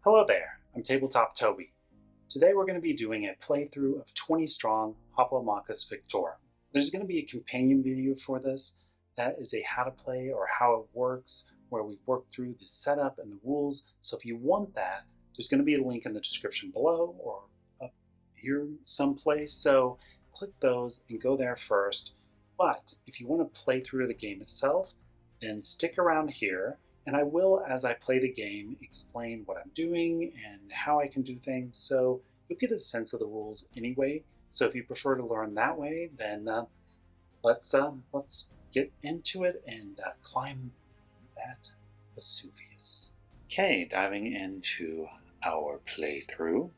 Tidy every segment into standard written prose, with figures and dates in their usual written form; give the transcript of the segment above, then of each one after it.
Hello there, I'm Tabletop Toby. Today we're going to be doing a playthrough of 20 strong Hoplomachus Victorum. There's going to be a companion video for this that is a how to play or how it works, where we work through the setup and the rules. So if you want that, there's going to be a link in the description below or up here someplace. So click those and go there first. But if you want to play through the game itself, then stick around here. And I will, as I play the game, explain what I'm doing and how I can do things, so you'll get a sense of the rules anyway. So if you prefer to learn that way, then let's get into it and climb that Vesuvius. Okay, diving into our playthrough,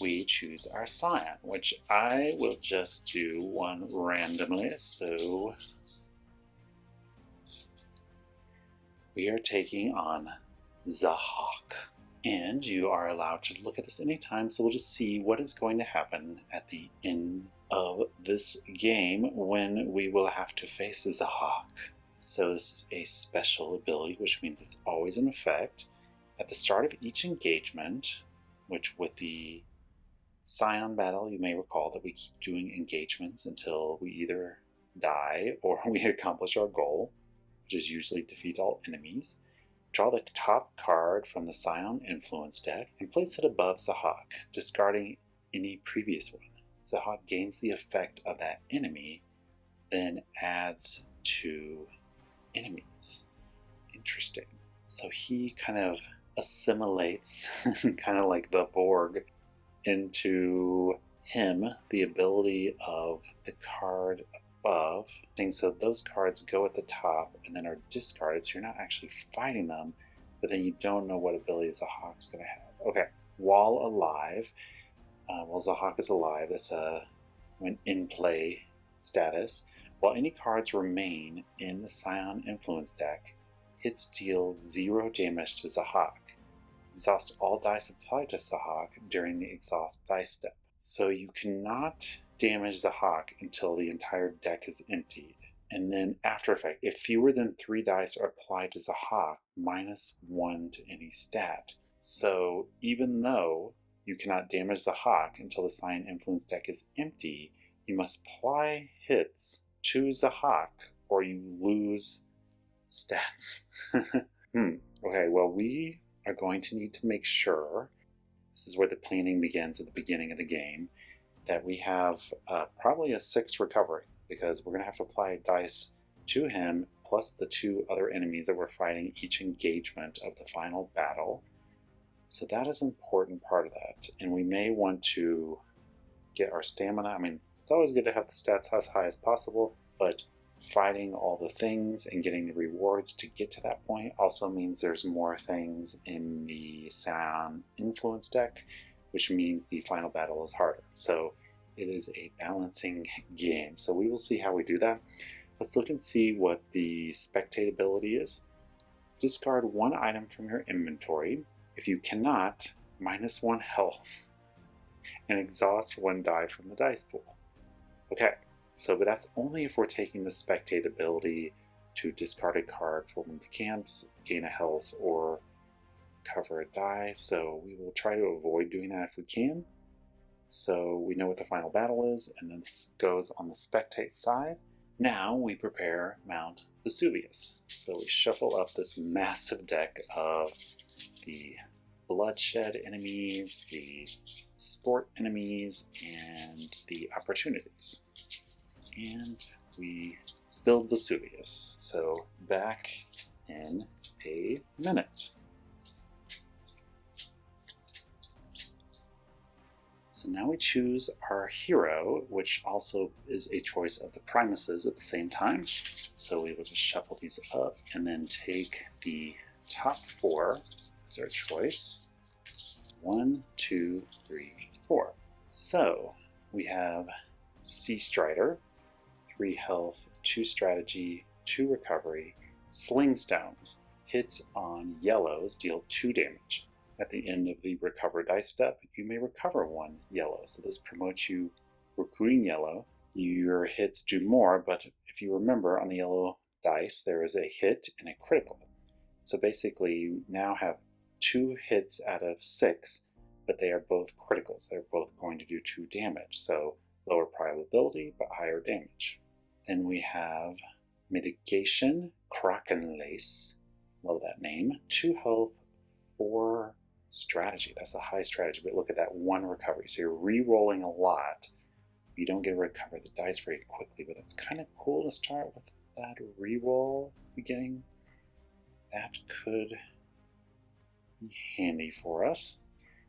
we choose our Scion, which I will just do one randomly, so we are taking on the Hawk. And you are allowed to look at this anytime, so we'll just see what is going to happen at the end of this game when we will have to face the Hawk. So this is a special ability, which means it's always in effect. At the start of each engagement, which with the Scion battle, you may recall that we keep doing engagements until we either die or we accomplish our goal, which is usually defeat all enemies. Draw the top card from the Scion influence deck and place it above Zahak, discarding any previous one. Zahak gains the effect of that enemy, then adds 2 enemies. Interesting. So he kind of assimilates, kind of like the Borg, into him the ability of the card above. So those cards go at the top and then are discarded, so you're not actually fighting them, but then you don't know what abilities the Hawk's going to have. Okay, while alive, while Zahak is alive, that's when in play status. While any cards remain in the Scion influence deck, hits deal 0 damage to Zahak. Exhaust all dice applied to Zahak during the exhaust dice step. So you cannot damage the Hawk until the entire deck is emptied. And then after effect, if fewer than 3 dice are applied to the Hawk, -1 to any stat. So even though you cannot damage the Hawk until the Scion influence deck is empty, you must apply hits to the Hawk or you lose stats. Okay, well, we are going to need to make sure, this is where the planning begins at the beginning of the game, that we have probably a 6 recovery, because we're going to have to apply dice to him plus the 2 other enemies that we're fighting each engagement of the final battle. So that is an important part of that, and we may want to get our stamina. I mean, it's always good to have the stats as high as possible, but fighting all the things and getting the rewards to get to that point also means there's more things in the Scion influence deck, which means the final battle is harder. So it is a balancing game. So we will see how we do that. Let's look and see what the spectate ability is. Discard 1 item from your inventory. If you cannot, -1 health. And exhaust 1 die from the dice pool. Okay, so but that's only if we're taking the spectate ability to discard a card from the camps, gain a health, or cover a die. So we will try to avoid doing that if we can. So we know what the final battle is, and then this goes on the spectate side. Now we prepare Mount Vesuvius. So we shuffle up this massive deck of the bloodshed enemies, the sport enemies, and the opportunities. And we build Vesuvius. So back in a minute. So now we choose our hero, which also is a choice of the Primuses at the same time. So we will just shuffle these up and then take the top 4 as our choice. 1, 2, 3, 4. So we have Sea Strider, 3 health, 2 strategy, 2 recovery. Sling Stones. Hits on yellows deal 2 damage. At the end of the recover dice step, you may recover 1 yellow. So this promotes you recruiting yellow. Your hits do more, but if you remember on the yellow dice, there is a hit and a critical. So basically, you now have 2 hits out of 6, but they are both criticals. They're both going to do 2 damage, so lower probability but higher damage. Then we have Mitigation, Krakenlace, love that name, 2 health, 4 strategy. That's a high strategy, but look at that 1 recovery. So you're re-rolling a lot. You don't get to recover the dice very quickly, but it's kind of cool to start with that re-roll beginning. That could be handy for us.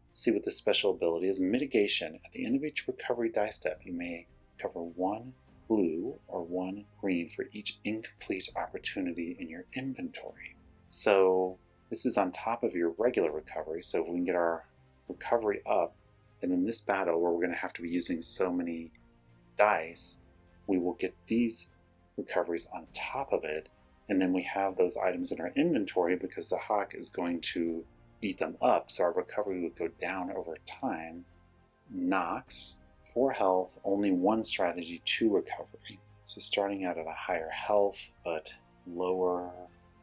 Let's see what the special ability is. Mitigation. At the end of each recovery die step, you may cover 1 blue or 1 green for each incomplete opportunity in your inventory. So this is on top of your regular recovery, so if we can get our recovery up, then in this battle where we're going to have to be using so many dice, we will get these recoveries on top of it, and then we have those items in our inventory because the hawk is going to eat them up, so our recovery would go down over time. Nox, 4 health, only 1 strategy, 2 recovery. So starting out at a higher health, but lower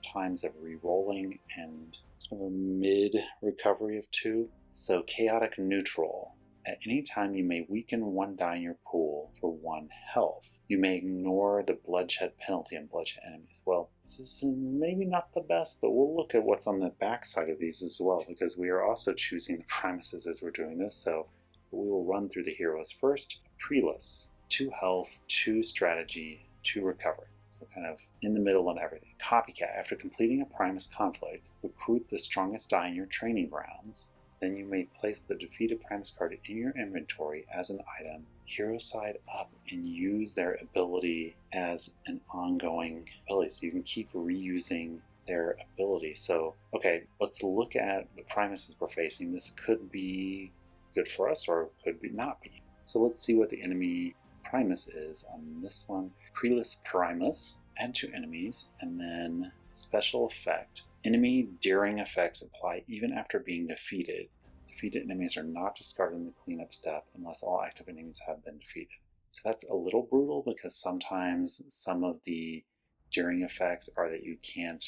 times of re-rolling and a mid recovery of 2. So chaotic neutral. At any time you may weaken 1 die in your pool for 1 health. You may ignore the bloodshed penalty on bloodshed enemies. Well, this is maybe not the best, but we'll look at what's on the back side of these as well, because we are also choosing the Primuses as we're doing this, so we will run through the heroes first. Primuses, 2 health, 2 strategy, 2 recovery. So kind of in the middle on everything. Copycat. After completing a Primus conflict, recruit the strongest die in your training grounds. Then you may place the defeated Primus card in your inventory as an item, hero side up, and use their ability as an ongoing ability. So you can keep reusing their ability. So, okay, let's look at the Primuses we're facing. This could be good for us or could be not be. So let's see what the enemy Primus is on this one. Prelus Primus, add 2 enemies, and then special effect. Enemy daring effects apply even after being defeated. Defeated enemies are not discarded in the cleanup step unless all active enemies have been defeated. So that's a little brutal because sometimes some of the daring effects are that you can't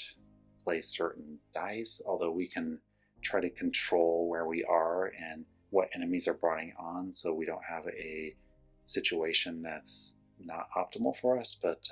play certain dice, although we can try to control where we are and what enemies are brought on so we don't have a situation that's not optimal for us, but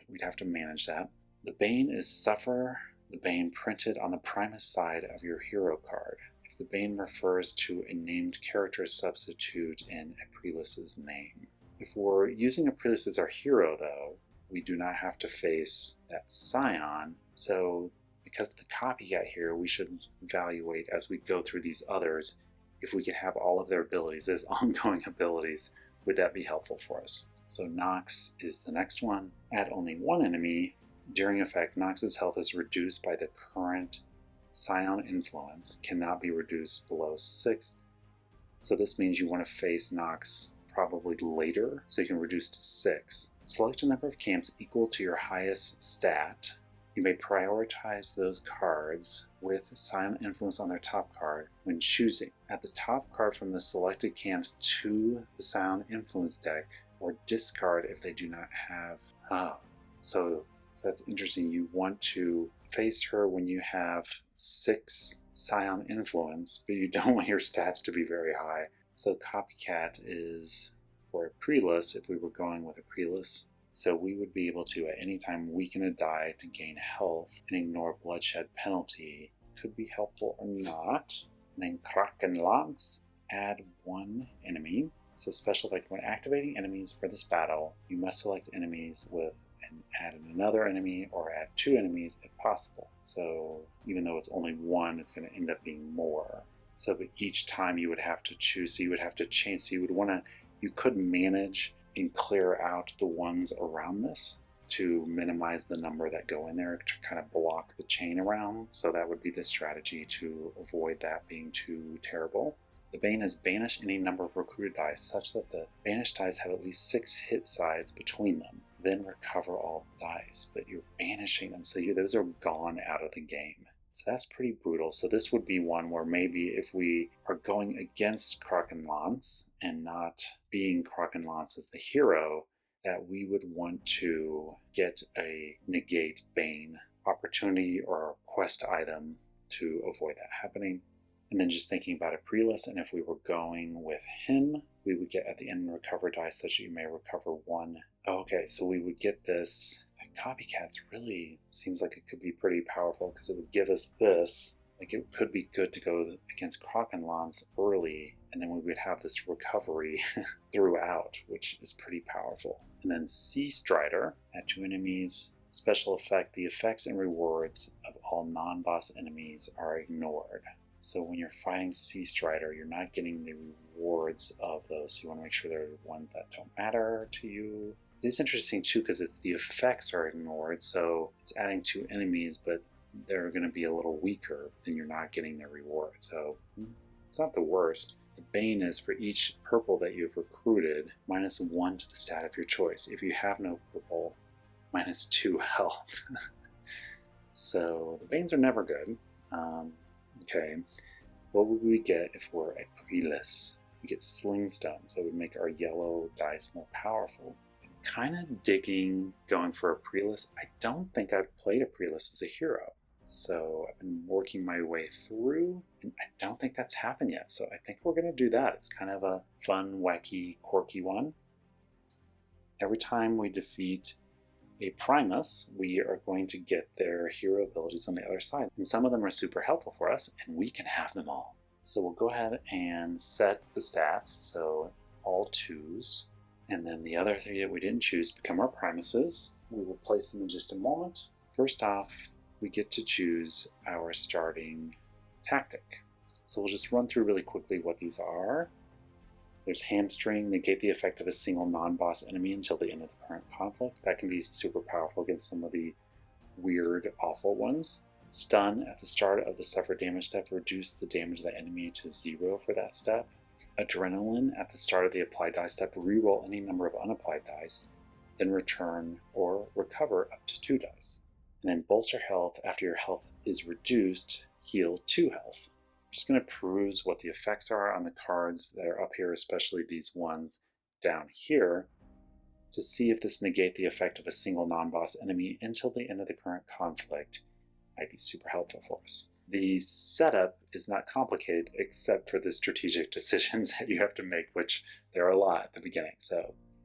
we'd have to manage that. The Bane is suffer the Bane printed on the Primus side of your hero card. If the Bane refers to a named character, substitute in Aprilus's name. If we're using Aprilus as our hero, though, we do not have to face that Scion, so because of the copycat here, we should evaluate as we go through these others if we could have all of their abilities as ongoing abilities. Would that be helpful for us? So Nox is the next one. Add only 1 enemy. During effect, Nox's health is reduced by the current Scion influence, cannot be reduced below 6. So this means you want to face Nox probably later, so you can reduce to 6. Select a number of camps equal to your highest stat. You may prioritize those cards with Scion influence on their top card when choosing. Add the top card from the selected camps to the Scion influence deck, or discard if they do not have. So that's interesting. You want to face her when you have 6 Scion influence, but you don't want your stats to be very high. So Copycat is for a Prelus if we were going with a Prelus. So we would be able to at any time weaken a die to gain health and ignore bloodshed penalty. Could be helpful or not. And then Krakenlance, add 1 enemy. So special effect, when activating enemies for this battle, you must select enemies with and add another enemy or add 2 enemies if possible. So even though it's only 1, it's going to end up being more. So but each time you would have to choose, so you would have to change, so you would want to, you could manage and clear out the ones around this to minimize the number that go in there to kind of block the chain around. So that would be the strategy to avoid that being too terrible. The Bane is banish any number of recruited dice such that the banished dice have at least 6 hit sides between them. Then recover all dice, but you're banishing them, so those are gone out of the game. So that's pretty brutal. So this would be one where maybe if we are going against Krakenlance and not being Krakenlance as the hero, that we would want to get a negate Bane opportunity or quest item to avoid that happening. And then just thinking about a Prelus, and if we were going with him, we would get at the end recover dice such that you may recover 1. Okay, so we would get this. Copycats really seems like it could be pretty powerful because it would give us this. Like it could be good to go against Krokenlans early, and then we would have this recovery throughout, which is pretty powerful. And then Sea Strider, add 2 enemies. Special effect, the effects and rewards of all non-boss enemies are ignored. So when you're fighting Sea Strider, you're not getting the rewards of those. So you want to make sure they're the ones that don't matter to you. It's interesting too because it's the effects are ignored, so it's adding 2 enemies, but they're going to be a little weaker, then you're not getting their reward. So it's not the worst. The Bane is for each purple that you've recruited, -1 to the stat of your choice. If you have no purple, -2 health. So the Banes are never good. Okay, what would we get if we're a Prelus? We get Sling Stone, so it would make our yellow dice more powerful. Kind of digging going for a Prelus. I don't think I've played a Prelus as a hero, so I've been working my way through, and I don't think that's happened yet, so I think we're going to do that. It's kind of a fun, wacky, quirky one. Every time we defeat a Primus, we are going to get their hero abilities on the other side, and some of them are super helpful for us, and we can have them all. So we'll go ahead and set the stats, so all 2s. And then the other 3 that we didn't choose become our Primuses. We will place them in just a moment. First off, we get to choose our starting tactic. So we'll just run through really quickly what these are. There's Hamstring, negate the effect of a single non-boss enemy until the end of the current conflict. That can be super powerful against some of the weird, awful ones. Stun, at the start of the suffer damage step, reduce the damage of the enemy to 0 for that step. Adrenaline, at the start of the applied dice step, reroll any number of unapplied dice, then return or recover up to 2 dice. And then Bolster Health, after your health is reduced, heal 2 health. I'm just going to peruse what the effects are on the cards that are up here, especially these ones down here, to see if this negate the effect of a single non-boss enemy until the end of the current conflict. Might be super helpful for us. The setup is not complicated except for the strategic decisions that you have to make, which there are a lot at the beginning.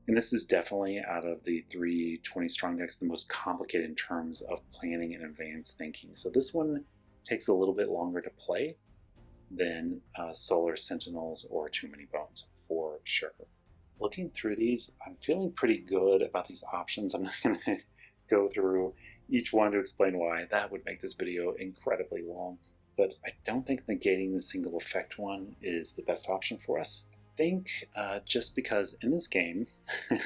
And this is definitely, out of the 3 20 strong decks, the most complicated in terms of planning and advanced thinking. So this one takes a little bit longer to play than Solar Sentinels or Too Many Bones, for sure. Looking through these, I'm feeling pretty good about these options. I'm not going to go through each one to explain why. That would make this video incredibly long. But I don't think negating the single effect one is the best option for us. I think just because in this game,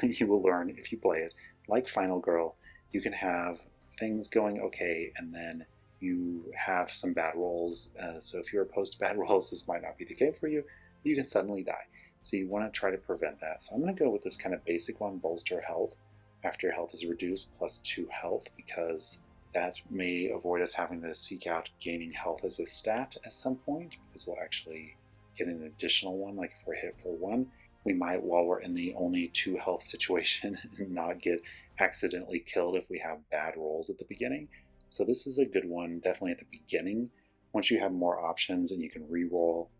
you will learn if you play it, like Final Girl, you can have things going okay and then you have some bad rolls. So if you're opposed to bad rolls, this might not be the game for you. You can suddenly die. So you want to try to prevent that. So I'm going to go with this kind of basic one, Bolster Health. After your health is reduced, +2 health, because that may avoid us having to seek out gaining health as a stat at some point, because we'll actually get an additional one. Like if we're hit for 1, we might, while we're in the only 2 health situation, not get accidentally killed if we have bad rolls at the beginning. So this is a good one, definitely at the beginning. Once you have more options and you can re-roll,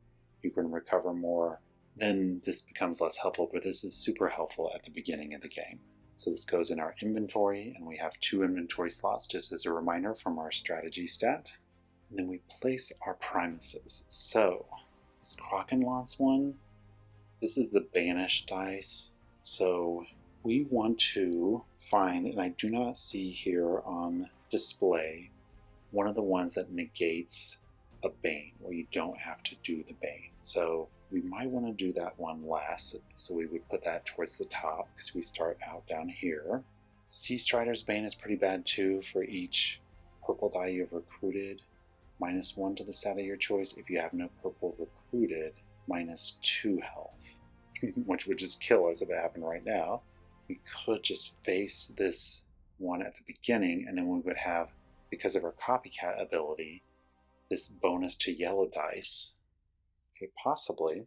you can recover more, then this becomes less helpful, but this is super helpful at the beginning of the game. So this goes in our inventory, and we have 2 inventory slots just as a reminder from our strategy stat. And then we place our Primuses. So this Krokenlance one, this is the Banish dice. So we want to find, and I do not see here on display, one of the ones that negates a Bane, where you don't have to do the Bane. So we might want to do that one last, so we would put that towards the top because we start out down here. Sea Strider's Bane is pretty bad too. For each purple die you've recruited, -1 to the stat of your choice. If you have no purple recruited, -2 health, which would just kill us if it happened right now. We could just face this one at the beginning, and then we would have, because of our copycat ability, this bonus to yellow dice. Okay, possibly.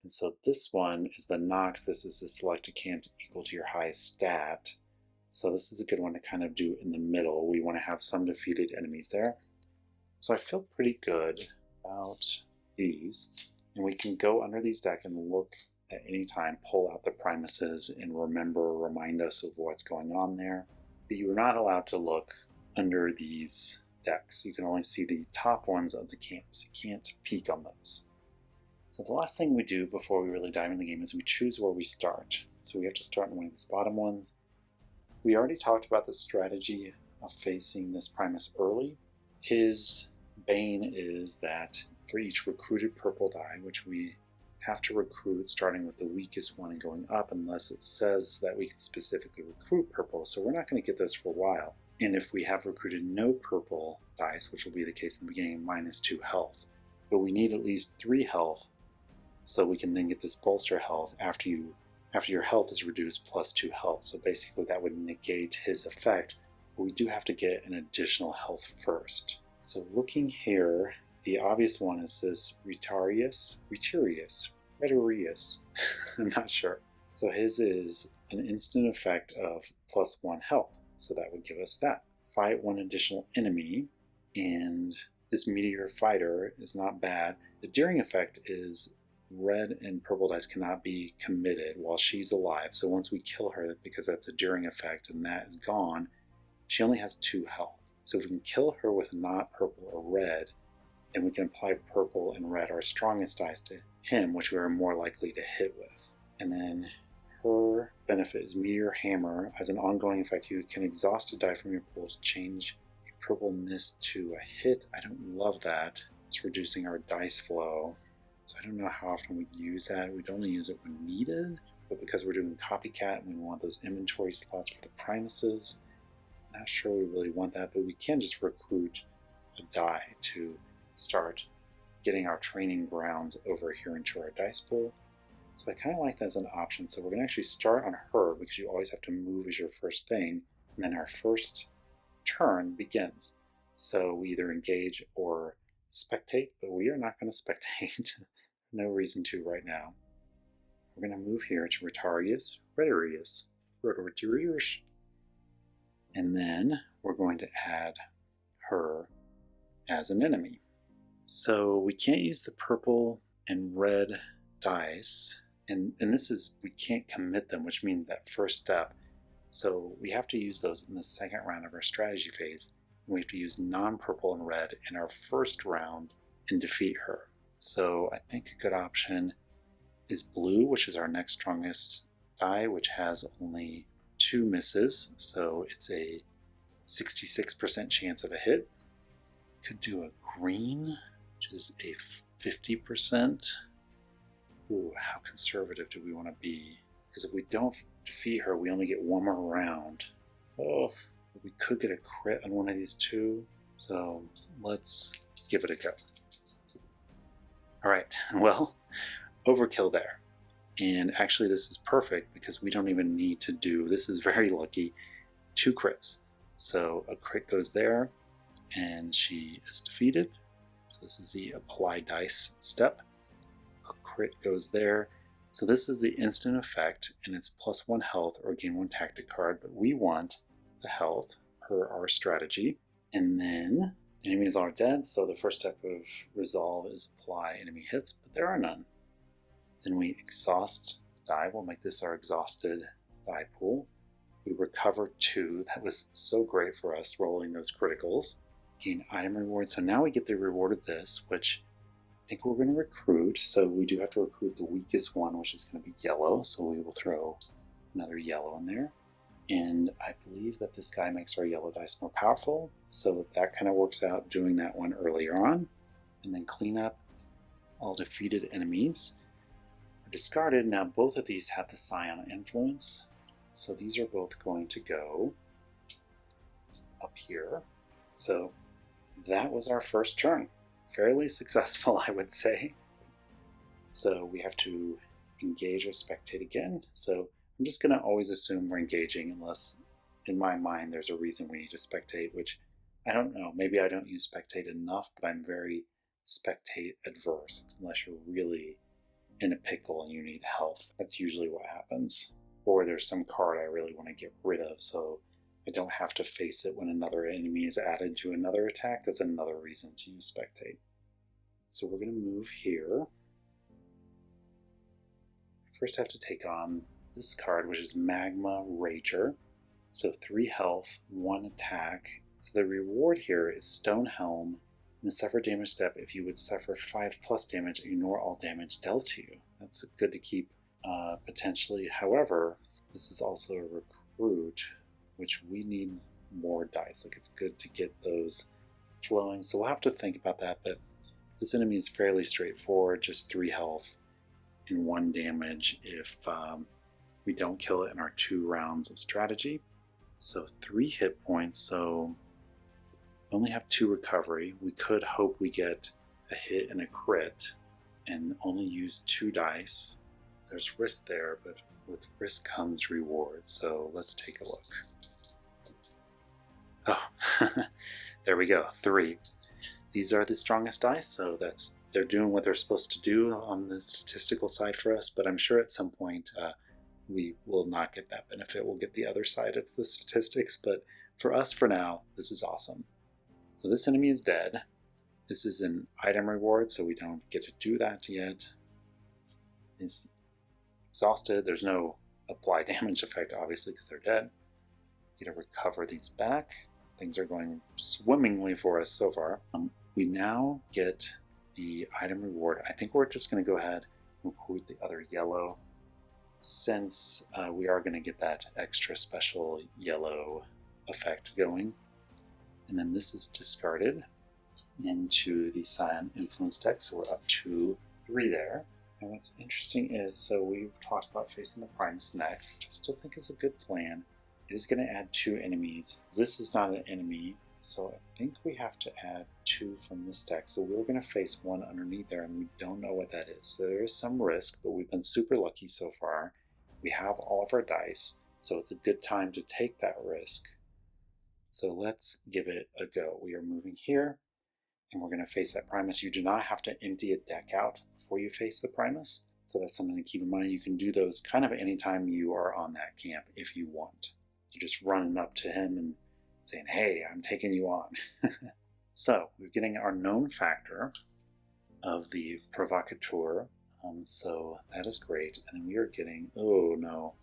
And so this one is the Nox. This is the selected can't equal to your highest stat. So this is a good one to kind of do in the middle. We want to have some defeated enemies there. So I feel pretty good about these. And we can go under these decks and look at any time, pull out the Primuses and remind us of what's going on there. But you're not allowed to look under these decks. You can only see the top ones of the campus. You can't peek on those. So the last thing we do before we really dive into the game is we choose where we start. So we have to start in one of these bottom ones. We already talked about the strategy of facing this Primus early. His bane is that for each recruited purple die, which we have to recruit starting with the weakest one and going up unless it says that we can specifically recruit purple, so we're not going to get those for a while. And if we have recruited no purple dice, which will be the case in the beginning, -2 health. But we need at least 3 health so we can then get this bolster health after your health is reduced +2 health. So basically that would negate his effect, but we do have to get an additional health first. So looking here, the obvious one is this Rhetarius, I'm not sure. So his is an instant effect of +1 health. So that would give us that. Fight one additional enemy, and this meteor fighter is not bad. The daring effect is red and purple dice cannot be committed while she's alive. So once we kill her, because that's a daring effect and that is gone, she only has 2 health. So if we can kill her with not purple or red, then we can apply purple and red, our strongest dice, to him, which we are more likely to hit with. And then her benefit is Meteor Hammer. As an ongoing effect, you can exhaust a die from your pool to change a purple miss to a hit. I don't love that. It's reducing our dice flow. So I don't know how often we use that. We'd only use it when needed, but because we're doing copycat and we want those inventory slots for the Primuses, not sure we really want that, but we can just recruit a die to start getting our training grounds over here into our dice pool. So I kind of like that as an option. So we're going to actually start on her because you always have to move as your first thing, and then our first turn begins. So we either engage or spectate, but we are not going to spectate. No reason to right now. We're going to move here to Rhetarius, and then we're going to add her as an enemy. So we can't use the purple and red dice, and this is, we can't commit them, which means that first step. So we have to use those in the second round of our strategy phase, and we have to use non-purple and red in our first round and defeat her. So I think a good option is blue, which is our next strongest die, which has only 2 misses, so it's a 66% chance of a hit. Could do a green, which is a 50%. Ooh, how conservative do we want to be? Because if we don't defeat her, we only get 1 more round. Oh, we could get a crit on one of these 2, so let's give it a go. Alright, well, overkill there. And actually this is perfect because we don't even need to do, this is very lucky, 2 crits. So a crit goes there and she is defeated. So this is the apply dice step. A crit goes there. So this is the instant effect and it's +1 health or gain 1 tactic card, but we want the health per our strategy. And then enemies are dead, so the first step of resolve is apply enemy hits, but there are none. Then we exhaust die. We'll make this our exhausted die pool. We recover 2. That was so great for us, rolling those criticals. Gain item reward. So now we get the reward of this, which I think we're going to recruit. So we do have to recruit the weakest one, which is going to be yellow. So we will throw another yellow in there. And I believe that this guy makes our yellow dice more powerful, so that kind of works out doing that one earlier on. And then clean up all defeated enemies. Discarded, now both of these have the Scion influence, so these are both going to go up here. So that was our first turn. Fairly successful, I would say. So we have to engage or spectate again. So I'm just going to always assume we're engaging unless in my mind there's a reason we need to spectate, which I don't know. Maybe I don't use spectate enough, but I'm very spectate adverse unless you're really in a pickle and you need health. That's usually what happens. Or there's some card I really want to get rid of, so I don't have to face it when another enemy is added to another attack. That's another reason to use spectate. So we're going to move here. First I have to take on this card, which is Magma Rager. So 3 health, 1 attack. So the reward here is Stone Helm. In the suffer damage step, if you would suffer 5+ damage, ignore all damage dealt to you. That's good to keep potentially. However, this is also a recruit, which we need more dice. Like, it's good to get those flowing. So we'll have to think about that, but this enemy is fairly straightforward, just 3 health and 1 damage if we don't kill it in our 2 rounds of strategy. So 3 hit points, so we only have 2 recovery. We could hope we get a hit and a crit and only use 2 dice. There's risk there, but with risk comes reward. So let's take a look. Oh, there we go, 3. These are the strongest dice, so they're doing what they're supposed to do on the statistical side for us, but I'm sure at some point we will not get that benefit. We'll get the other side of the statistics, but for us, for now, this is awesome. So this enemy is dead. This is an item reward, so we don't get to do that yet. He's exhausted. There's no apply damage effect, obviously, because they're dead. We get to recover these back. Things are going swimmingly for us so far. We now get the item reward. I think we're just going to go ahead and recruit the other yellow, since we are going to get that extra special yellow effect going. And then this is discarded into the Scion influence deck, so we're up to 3 there. And what's interesting is, so we've talked about facing the Primus next, which I still think is a good plan. It is going to add 2 enemies. This is not an enemy, so I think we have to add 2 from this deck. So we're going to face 1 underneath there, and we don't know what that is. So there is some risk, but we've been super lucky so far. We have all of our dice, so it's a good time to take that risk. So let's give it a go. We are moving here, and we're going to face that Primus. You do not have to empty a deck out before you face the Primus, so that's something to keep in mind. You can do those kind of anytime you are on that camp if you want. You're just running up to him and saying, hey, I'm taking you on. So we're getting our known factor of the provocateur, so that is great. And then we are getting, oh no,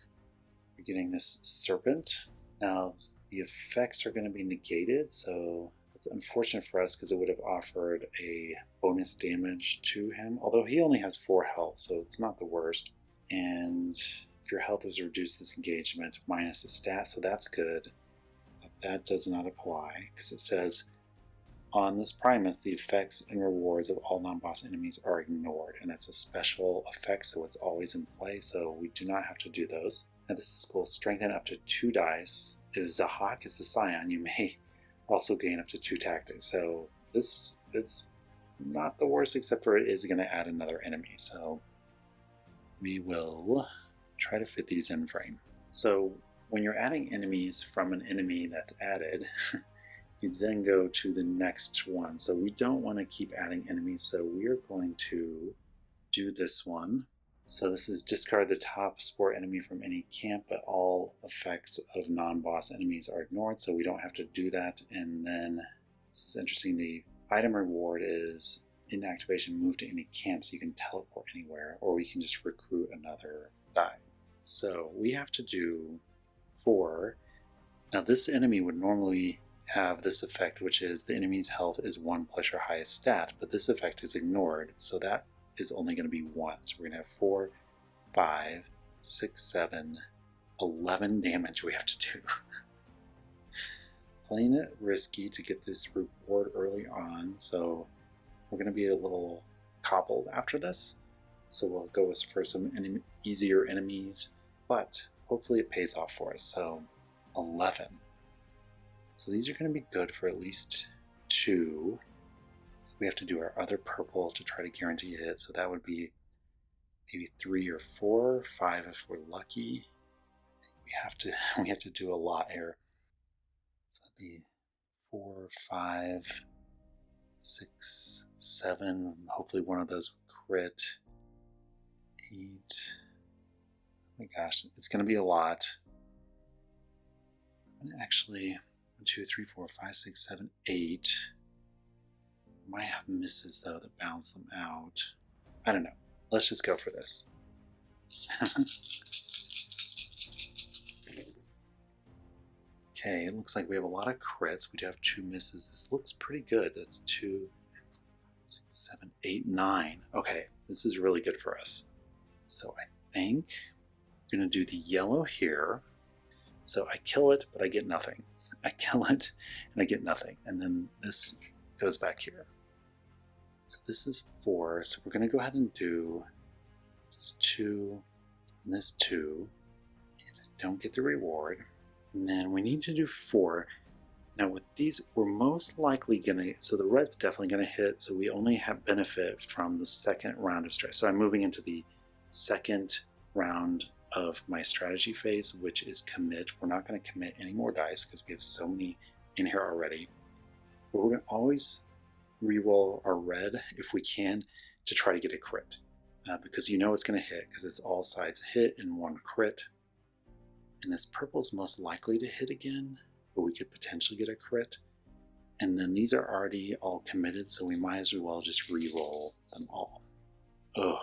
we're getting this serpent. Now the effects are going to be negated, so it's unfortunate for us because it would have offered a bonus damage to him, although he only has 4 health, so it's not the worst. And if your health is reduced this engagement minus a stat, so that's good. But that does not apply because it says on this Primus, the effects and rewards of all non-boss enemies are ignored, and that's a special effect, so it's always in play, so we do not have to do those. Now this is cool. Strengthen up to 2 dice. If Zahak is the Scion, you may also gain up to 2 tactics. So this is not the worst, except for it is going to add another enemy. So we will try to fit these in frame. So when you're adding enemies from an enemy that's added, you then go to the next one. So we don't want to keep adding enemies, so we are going to do this one. So this is discard the top spore enemy from any camp, but all effects of non-boss enemies are ignored, so we don't have to do that. And then, this is interesting, the item reward is in activation, move to any camp, so you can teleport anywhere, or we can just recruit another die. So we have to do 4. Now this enemy would normally have this effect, which is the enemy's health is 1 plus your highest stat, but this effect is ignored, so that is only going to be 1. So we're going to have 4, 5, 6, 7, 11 damage we have to do. Playing it risky to get this reward early on, so we're going to be a little cobbled after this. So we'll go for some easier enemies, but hopefully it pays off for us. So 11. So these are going to be good for at least 2. We have to do our other purple to try to guarantee a hit, so that would be maybe 3 or 4, 5 if we're lucky. We have to do a lot here. So that'd be 4, 5, 6, 7. Hopefully one of those crit. 8. Oh my gosh, it's going to be a lot. And actually, 1, 2, 3, 4, 5, 6, 7, 8. Might have misses though that balance them out. I don't know. Let's just go for this. Okay, it looks like we have a lot of crits. We do have 2 misses. This looks pretty good. That's 2, 6, 7, 8, 9. Okay, this is really good for us. So I think I'm going to do the yellow here. So I kill it, but I get nothing. I kill it, and I get nothing. And then this goes back here. So this is 4. So we're going to go ahead and do this 2 and this 2. And I don't get the reward. And then we need to do 4. Now with these, we're most likely going to, so the red's definitely going to hit, so we only have benefit from the second round of strategy. So I'm moving into the second round of my strategy phase, which is commit. We're not going to commit any more dice because we have so many in here already. But we're going to always reroll our red if we can to try to get a crit. Because you know it's going to hit because it's all sides hit and 1 crit. And this purple is most likely to hit again, but we could potentially get a crit. And then these are already all committed, so we might as well just re-roll them all. Ugh.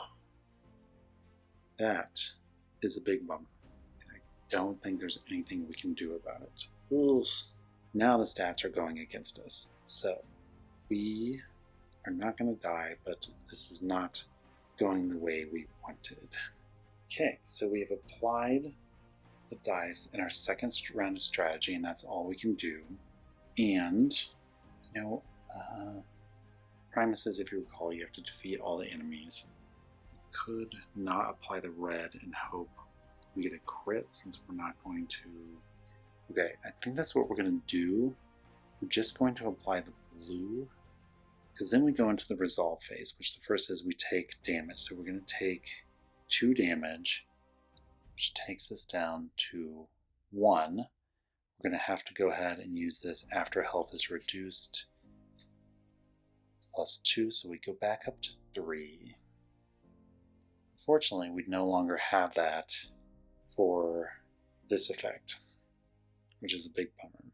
That is a big bummer. And I don't think there's anything we can do about it. Ugh. Now the stats are going against us. So we are not going to die, but this is not going the way we wanted. Okay, so we have applied the dice in our second round of strategy, and that's all we can do. And, you know, Primuses, if you recall, you have to defeat all the enemies. We could not apply the red and hope we get a crit since we're not going to. Okay, I think that's what we're going to do. We're just going to apply the blue, because then we go into the resolve phase, which the first is we take damage. So we're going to take 2 damage, which takes us down to 1. We're going to have to go ahead and use this after health is reduced +2, so we go back up to 3. Unfortunately, we no longer have that for this effect, which is a big bummer.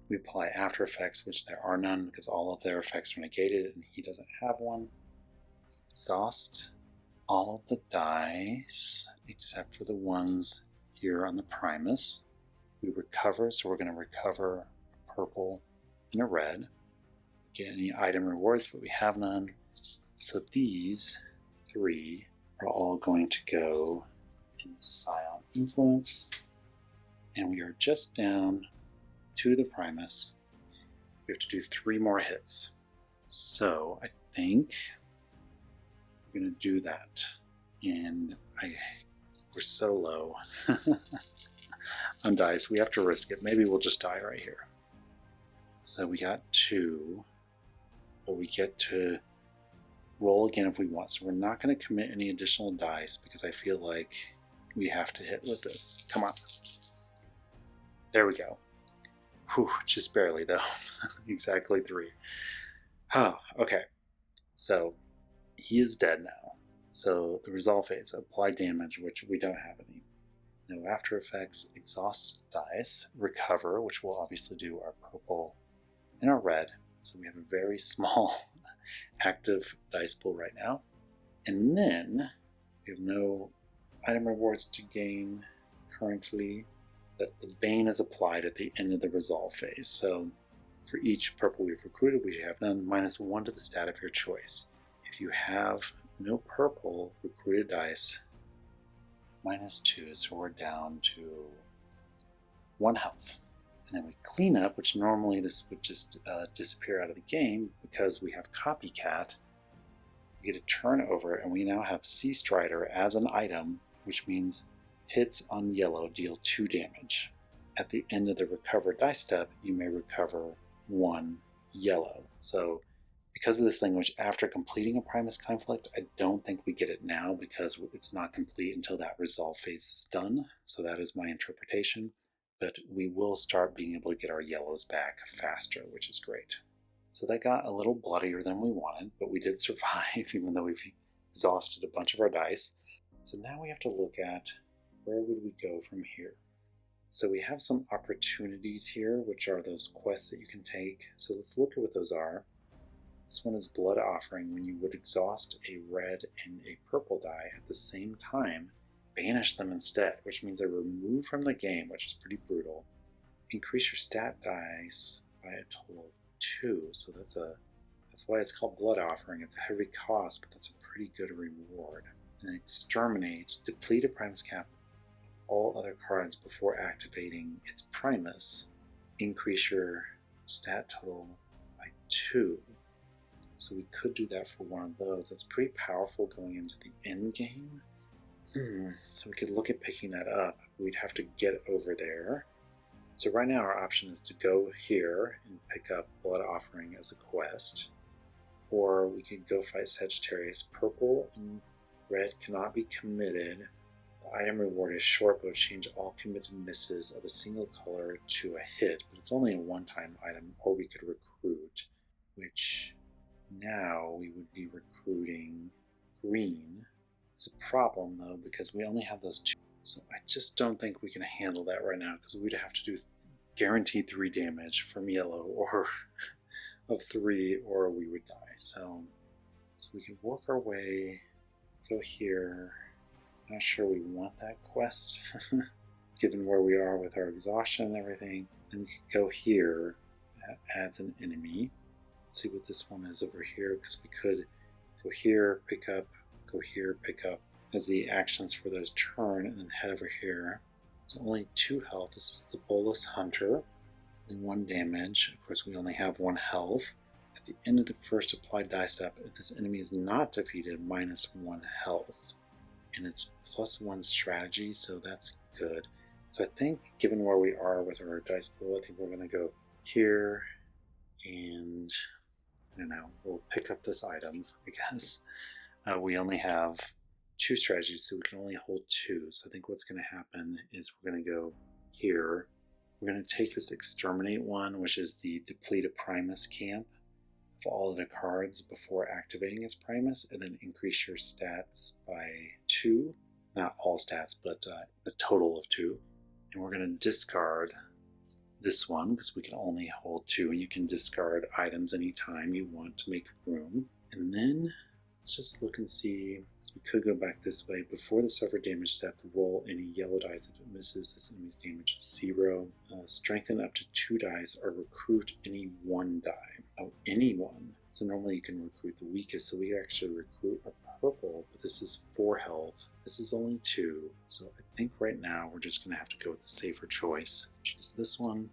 We apply after effects, which there are none because all of their effects are negated and he doesn't have one. Exhaust all of the dice except for the ones here on the Primus. We recover, so we're going to recover a purple and a red. Get any item rewards, but we have none. So these 3 are all going to go in the Scion influence. And we are just down to the Primus. We have to do 3 more hits. So I think we're going to do that. And we're so low on dice. We have to risk it. Maybe we'll just die right here. So we got 2, but we get to roll again if we want. So we're not going to commit any additional dice because I feel like we have to hit with this. Come on. There we go. Whew, just barely though. Exactly 3. Oh, okay. So he is dead now. So the resolve phase, apply damage, which we don't have any. No after effects, exhaust dice, recover, which will obviously do our purple and our red. So we have a very small active dice pool right now. And then we have no item rewards to gain currently. That the Bane is applied at the end of the resolve phase. So for each purple we've recruited, we have none, -1 to the stat of your choice. If you have no purple recruited dice, -2, so we're down to 1 health. And then we clean up, which normally this would just disappear out of the game because we have Copycat. We get a turnover, and we now have Sea Strider as an item, which means hits on yellow deal 2 damage. At the end of the recover dice step, you may recover 1 yellow. So because of this language, after completing a Primus conflict, I don't think we get it now because it's not complete until that resolve phase is done. So that is my interpretation. But we will start being able to get our yellows back faster, which is great. So that got a little bloodier than we wanted, but we did survive, even though we've exhausted a bunch of our dice. So now we have to look at where would we go from here. So we have some opportunities here, which are those quests that you can take. So let's look at what those are. This one is Blood Offering. When you would exhaust a red and a purple die at the same time, banish them instead, which means they're removed from the game, which is pretty brutal. Increase your stat dice by a total of 2. So that's why it's called Blood Offering. It's a heavy cost, but that's a pretty good reward. And then Exterminate. Deplete a Primus cap all other cards before activating its Primus. Increase your stat total by 2. So we could do that for one of those. That's pretty powerful going into the end game. So we could look at picking that up. We'd have to get over there. So right now our option is to go here and pick up Blood Offering as a quest. Or we could go fight Sagittarius. Purple and red cannot be committed. The item reward is short, but will change all committed misses of a single color to a hit. But it's only a one-time item. Or we could recruit, which now we would be recruiting green. It's a problem though, because we only have those 2. So I just don't think we can handle that right now, because we'd have to do guaranteed 3 damage from yellow, or of 3, or we would die. So we can work our way, go here. Not sure we want that quest, given where we are with our exhaustion and everything. Then we could go here. That adds an enemy. Let's see what this one is over here, because we could go here, pick up, go here, pick up as the actions for those turn, and then head over here. So only 2 health. This is the Bolus Hunter, and 1 damage. Of course, we only have 1 health. At the end of the first applied die step, if this enemy is not defeated, -1 health. And it's +1 strategy, so that's good. So I think, given where we are with our dice pool, I think we're going to go here, and I don't know, we'll pick up this item, I guess. We only have 2 strategies, so we can only hold 2. So I think what's going to happen is we're going to go here. We're going to take this Exterminate one, which is the Deplete a Primus camp of all of the cards before activating its Primus, and then increase your stats by 2. Not all stats, but a total of 2. And we're going to discard this one, because we can only hold 2, and you can discard items anytime you want to make room. And then let's just look and see, because we could go back this way. Before the suffer damage step, roll any yellow dice. If it misses, this enemy's damage is 0. Strengthen up to 2 dice, or recruit any 1 die. Oh, any one. So normally you can recruit the weakest, so we actually recruit a purple, but this is 4 health. This is only 2, so I think right now we're just going to have to go with the safer choice, which is this one.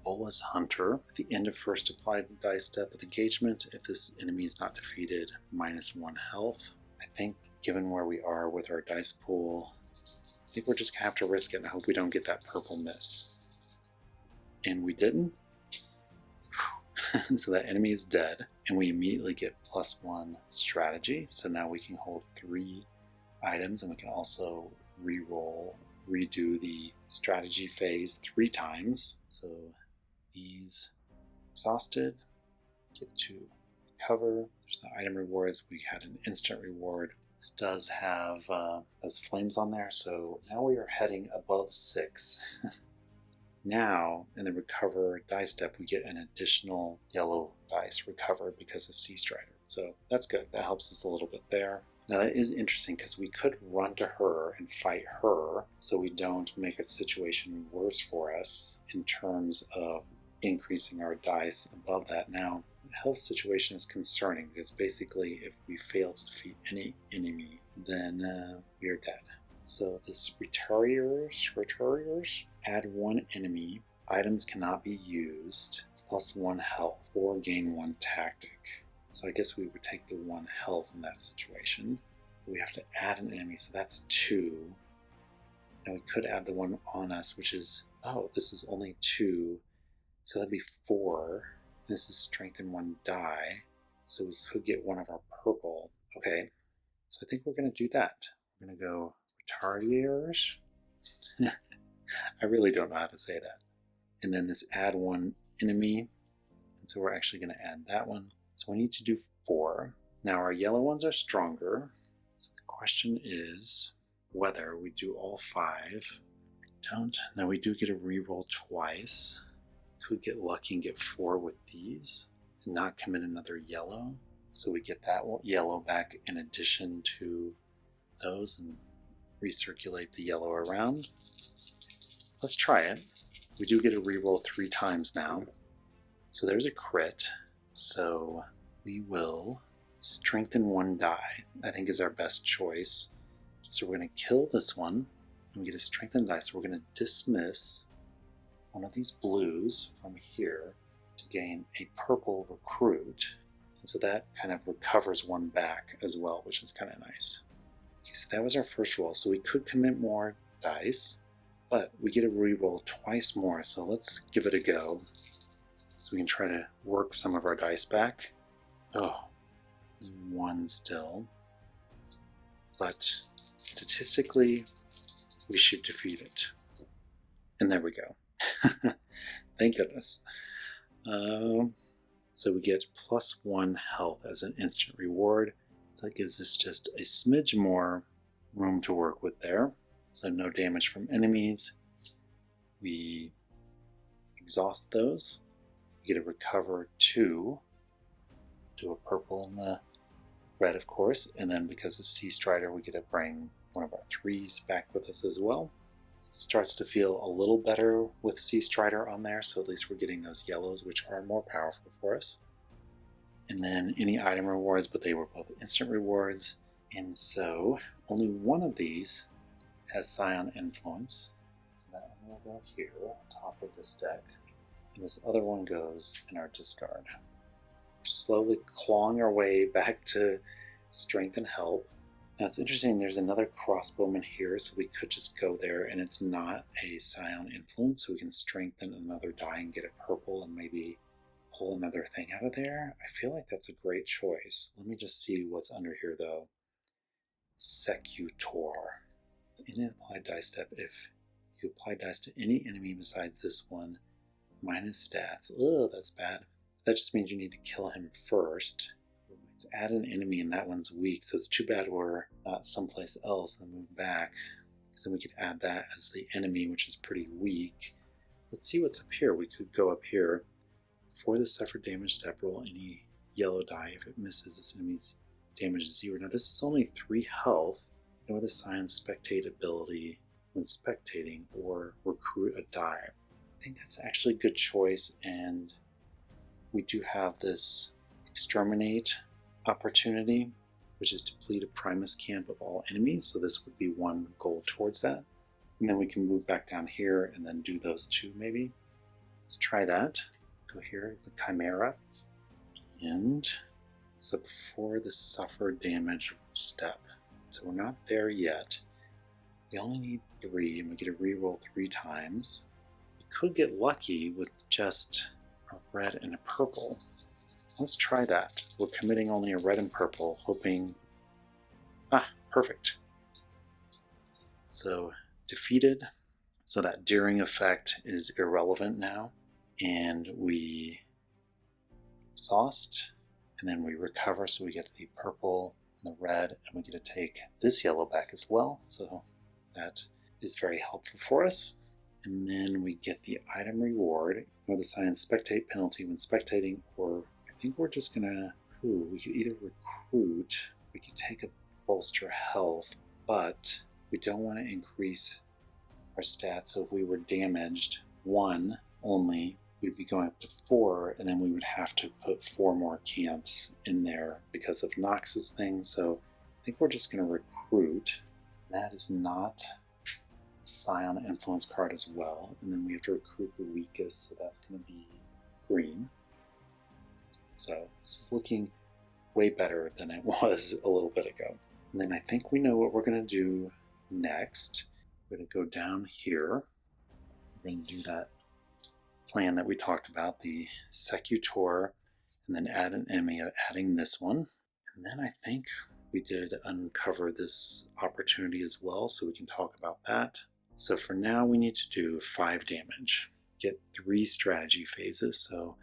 Bolus Hunter. At the end of first applied dice step of engagement, if this enemy is not defeated, -1 health. I think, given where we are with our dice pool, I think we're just going to have to risk it and hope we don't get that purple miss. And we didn't. So that enemy is dead, and we immediately get +1 strategy. So now we can hold 3 items, and we can also redo the strategy phase 3 times. So these exhausted, get to recover. There's no item rewards. We had an instant reward. This does have those flames on there, so now we are heading above 6. Now, in the recover dice step, we get an additional yellow dice recovered because of Sea Strider. So that's good. That helps us a little bit there. Now that is interesting, because we could run to her and fight her so we don't make a situation worse for us in terms of increasing our dice above that. Now, the health situation is concerning, because basically if we fail to defeat any enemy, then we are dead. So this Retariers, add 1 enemy. Items cannot be used. +1 health, or gain 1 tactic. So I guess we would take the 1 health in that situation. We have to add an enemy, so that's 2. And we could add the one on us, which is, oh, this is only 2. So that'd be 4. This is strengthen 1 die. So we could get one of our purple. Okay, so I think we're going to do that. We're going to go Retariers. I really don't know how to say that. And then this add 1 enemy. And so we're actually going to add that one. So we need to do 4. Now our yellow ones are stronger. So the question is whether we do all 5 Don't. Now we do get a reroll twice. Could get lucky and get 4 with these and not commit another yellow. So we get that yellow back in addition to those and recirculate the yellow around. Let's try it. We do get a reroll 3 times now. So there's a crit. So we will strengthen 1 die, I think is our best choice. So we're going to kill this one. And we get a strengthened die. So we're going to dismiss one of these blues from here to gain a purple recruit. And so that kind of recovers 1 back as well, which is kind of nice. Okay, so that was our first roll. So we could commit more dice, but we get a reroll twice more. So let's give it a go. So we can try to work some of our dice back. Oh, 1 still. But statistically, we should defeat it. And there we go. Thank goodness. So we get +1 health as an instant reward. So that gives us just a smidge more room to work with there. So no damage from enemies. We exhaust those. We get to recover 2. Do a purple and a red, of course. And then because of Sea Strider, we get to bring one of our 3s back with us as well. So it starts to feel a little better with Sea Strider on there, so at least we're getting those yellows, which are more powerful for us. And then any item rewards, but they were both instant rewards. And so only one of these has Scion influence. So that one will go here on top of this deck. And this other one goes in our discard. We're slowly clawing our way back to strength and help. Now it's interesting, there's another crossbowman here, so we could just go there, and it's not a Scion influence, so we can strengthen another die and get a purple and maybe pull another thing out of there. I feel like that's a great choice. Let me just see what's under here though. Secutor. Any applied dice step, if you apply dice to any enemy besides this one, minus stats. Ugh, that's bad. That just means you need to kill him first. Let's add an enemy, and that one's weak, so it's too bad we're not someplace else and move back, because then we could add that as the enemy, which is pretty weak. Let's see what's up here. We could go up here. For the suffered damage step, roll any yellow die. If it misses, this enemy's damage is 0. Now this is only 3 health. Ignore the Scion spectate ability when spectating, or recruit a die. I think that's actually a good choice, and we do have this exterminate opportunity, which is deplete a Primus camp of all enemies, so this would be 1 goal towards that. And then we can move back down here and then do those 2 maybe. Let's try that. Go here, the Chimera. And so before the suffer damage step. So we're not there yet. We only need 3, and we get a reroll 3 times. We could get lucky with just a red and a purple. Let's try that. We're committing only a red and purple, hoping... perfect. So, defeated. So that Deering effect is irrelevant now. And we exhaust, and then we recover, so we get the purple and the red, and we get to take this yellow back as well. So that is very helpful for us. And then we get the item reward. Ignore the Scion spectate penalty when spectating, or I think we're just gonna, we could either recruit, we could take a bolster health, but we don't want to increase our stats. So if we were damaged 1 only, we'd be going up to 4, and then we would have to put 4 more camps in there because of Nox's thing. So I think we're just going to recruit. That is not a Scion influence card as well. And then we have to recruit the weakest, so that's going to be green. So this is looking way better than it was a little bit ago. And then I think we know what we're going to do next. We're going to go down here. We're going to do that plan that we talked about, the Secutor, and then add an enemy, adding this one. And then I think we did uncover this opportunity as well, so we can talk about that. So for now, we need to do 5 damage. Get 3 strategy phases, so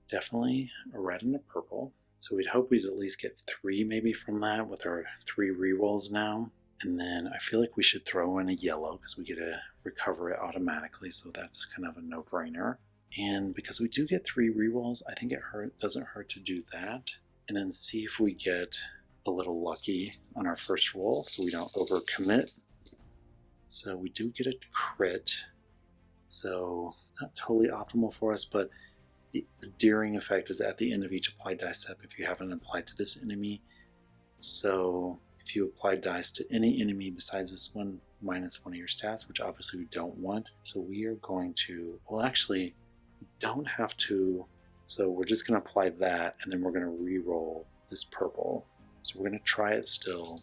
definitely a red and a purple. So we'd hope we'd at least get 3 maybe from that with our 3 rerolls now. And then I feel like we should throw in a yellow because we get to recover it automatically, so that's kind of a no-brainer. And because we do get 3 rerolls, I think it doesn't hurt to do that. And then see if we get a little lucky on our first roll so we don't overcommit. So we do get a crit. So not totally optimal for us, but the deering effect is at the end of each applied dice step if you haven't applied to this enemy. So if you apply dice to any enemy besides this one, minus 1 of your stats, which obviously we don't want. So we are going to, well actually, we don't have to, so we're just going to apply that and then we're going to re-roll this purple. So we're going to try it still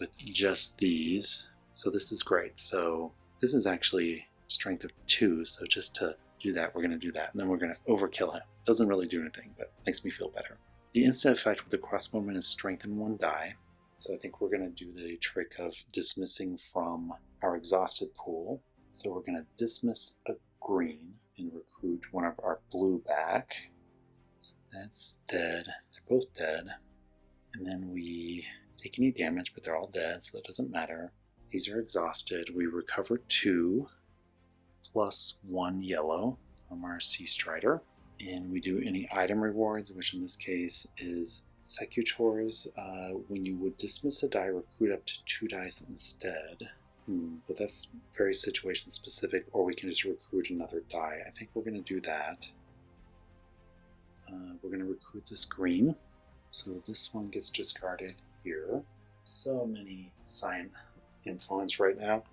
with just these. So this is great. So this is actually strength of 2, so just to do that, we're going to do that, and then we're going to overkill him. Doesn't really do anything, but makes me feel better. The instant effect with the crossbowman is strengthen 1 die, so I think we're going to do the trick of dismissing from our exhausted pool. So we're going to dismiss a green and recruit one of our blue back. So that's dead. They're both dead. And then we take any damage, but they're all dead, so that doesn't matter. These are exhausted. We recover 2 plus 1 yellow from our Sea Strider. And we do any item rewards, which in this case is Secutors. When you would dismiss a die, recruit up to 2 dice instead. But that's very situation specific, or we can just recruit another die. I think we're going to do that. We're going to recruit this green. So this one gets discarded here. So many Scion influence right now.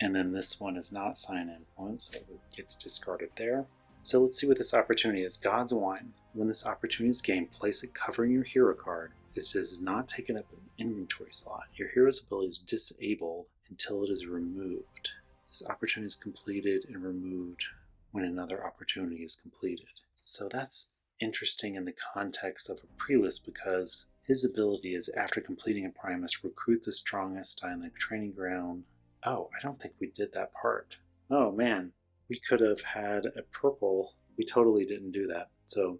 And then this one is not Scion influence, so it gets discarded there. So let's see what this opportunity is. God's Wine. When this opportunity is gained, place it covering your hero card. This does not take up an inventory slot. Your hero's ability is disabled until it is removed. This opportunity is completed and removed when another opportunity is completed. So that's interesting in the context of a pre-list because his ability is after completing a Primus, recruit the strongest die on the training ground. Oh, I don't think we did that part. Oh man, we could have had a purple. We totally didn't do that. So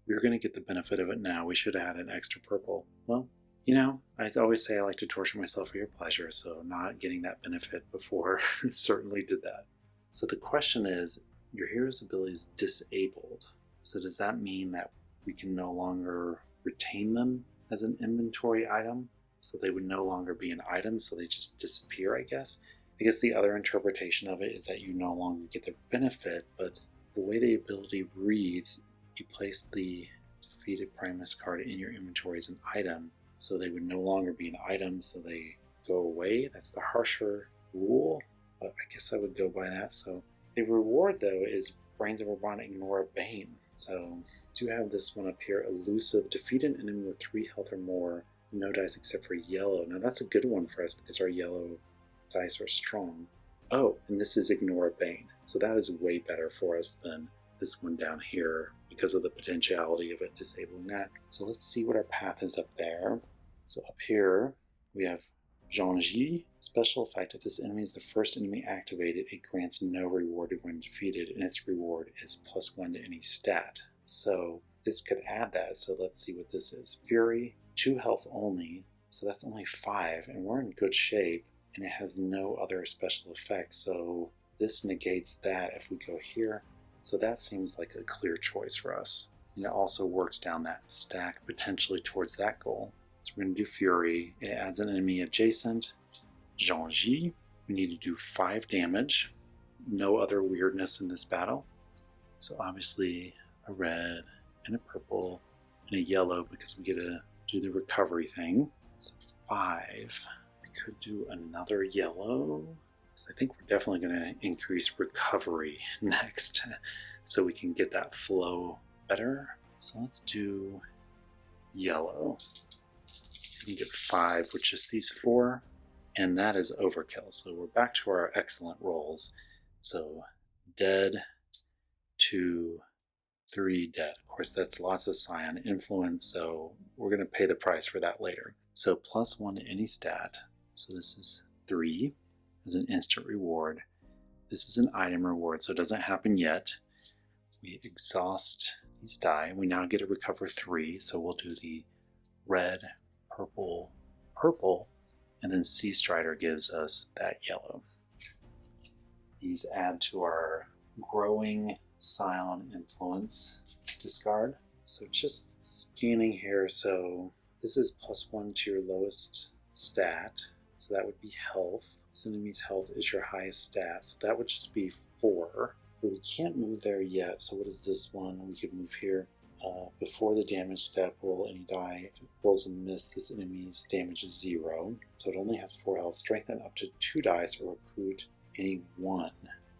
we're going to get the benefit of it now. We should have had an extra purple. Well, you know, I always say I like to torture myself for your pleasure, so not getting that benefit before certainly did that. So the question is, your hero's ability is disabled. So does that mean that we can no longer retain them as an inventory item? So they would no longer be an item, so they just disappear, I guess. I guess the other interpretation of it is that you no longer get the benefit, but the way the ability reads, you place the defeated Primus card in your inventory as an item, so they would no longer be an item, so they go away. That's the harsher rule, but I guess I would go by that. So the reward, though, is Brains of Orbon, Ignore a Bane. So do have this one up here, Elusive. Defeat an enemy with 3 health or more. No dice except for yellow. Now that's a good one for us because our yellow dice are strong. Oh, and this is Ignore a Bane. So that is way better for us than this one down here because of the potentiality of it disabling that. So let's see what our path is up there. So up here we have Jean-G. Special effect. If this enemy is the first enemy activated, it grants no reward when defeated, and its reward is +1 to any stat. So this could add that. So let's see what this is. Fury. 2 health only, so that's only 5, and we're in good shape, and it has no other special effects, so this negates that if we go here. So that seems like a clear choice for us. And it also works down that stack potentially towards that goal. So we're going to do Fury. It adds an enemy adjacent. Jean-G. We need to do 5 damage. No other weirdness in this battle. So obviously a red and a purple and a yellow because we get to do the recovery thing. So 5. We could do another yellow. So I think we're definitely going to increase recovery next so we can get that flow better. So let's do yellow. We can get 5, which is these 4, and that is overkill. So we're back to our excellent rolls. So dead, 2, 3 dead. Of course, that's lots of Scion influence, so we're going to pay the price for that later. So +1 to any stat. So this is 3 as an instant reward. This is an item reward, so it doesn't happen yet. We exhaust these die. We now get to recover 3, so we'll do the red, purple, purple, And then Sea Strider gives us that yellow. These add to our growing Scion influence discard. So just scanning here, so this is +1 to your lowest stat. So that would be health. This enemy's health is your highest stat. So that would just be 4. But we can't move there yet. So what is this one? We could move here. Before the damage step, roll any die. If it rolls a miss, this enemy's damage is 0. So it only has 4 health. Strengthen up to 2 dice or recruit any 1.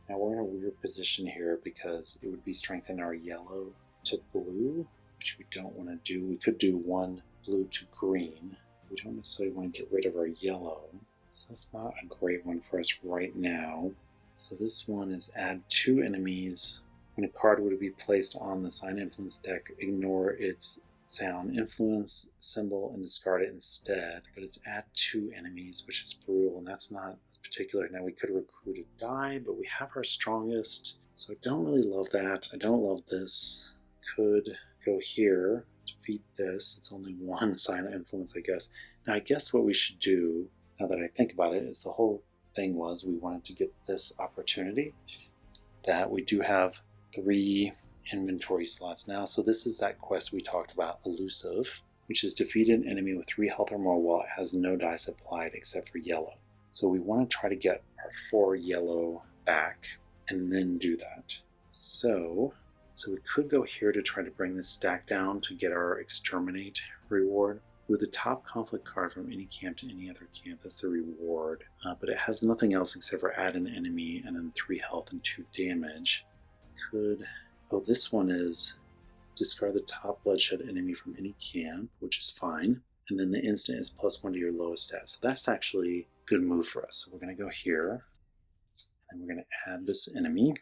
Now we're in a weird position here because it would be strengthen our yellow to blue, which we don't want to do. We could do 1 blue to green. We don't necessarily want to get rid of our yellow. So that's not a great one for us right now. So this one is add 2 enemies. When a card would be placed on the Scion Influence deck, ignore its Scion Influence symbol and discard it instead. But it's add 2 enemies, which is brutal, and that's not particular. Now we could recruit a die, but we have our strongest, so I don't really love that. I don't love this. Could go here, defeat this. It's only 1 Scion Influence, I guess. Now I guess what we should do, now that I think about it, is the whole thing was we wanted to get this opportunity, that we do have 3 inventory slots now. So this is that quest we talked about, Elusive, which is defeat an enemy with 3 health or more while it has no dice applied except for yellow. So we want to try to get our 4 yellow back and then do that. So we could go here to try to bring this stack down to get our Exterminate reward. With the top conflict card from any camp to any other camp, that's the reward. But it has nothing else except for add an enemy and then 3 health and 2 damage. This one is discard the top bloodshed enemy from any camp, which is fine. And then the instant is +1 to your lowest stat. So that's actually a good move for us. So we're going to go here, and we're going to add this enemy.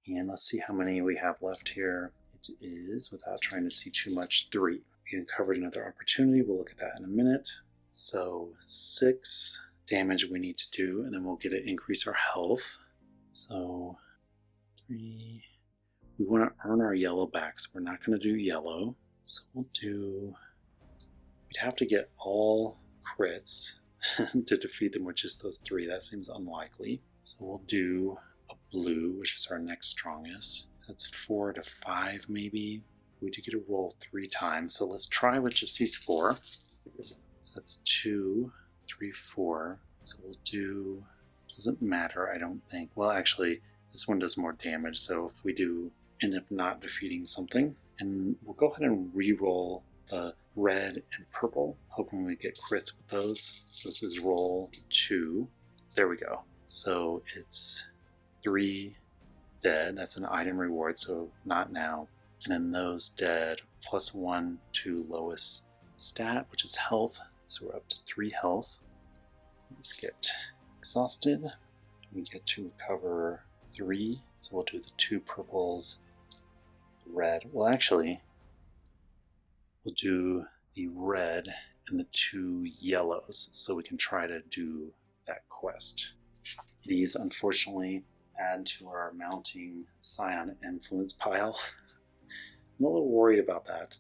And let's see how many we have left here. It is, without trying to see too much, 3. We uncovered another opportunity. We'll look at that in a minute. So 6 damage we need to do, and then we'll get to increase our health. So 3. We want to earn our yellow back, so we're not going to do yellow. So we'd have to get all crits to defeat them with just those 3. That seems unlikely. So we'll do a blue, which is our next strongest. That's 4 to 5 maybe. We do get to roll 3 times, so let's try with just these 4. So that's 2, 3, 4. So we'll do, doesn't matter, I don't think. Well, actually, this one does more damage, so if we do end up not defeating something, and we'll go ahead and re-roll the red and purple, hoping we get crits with those. So this is roll 2. There we go. So it's 3 dead. That's an item reward, so not now. And then those dead, +1 to lowest stat, which is health. So we're up to 3 health. Let's get exhausted. We get to recover 3. So we'll do the 2 purples, red. Well, actually, we'll do the red and the 2 yellows so we can try to do that quest. These, unfortunately, add to our mounting Scion influence pile. I'm a little worried about that.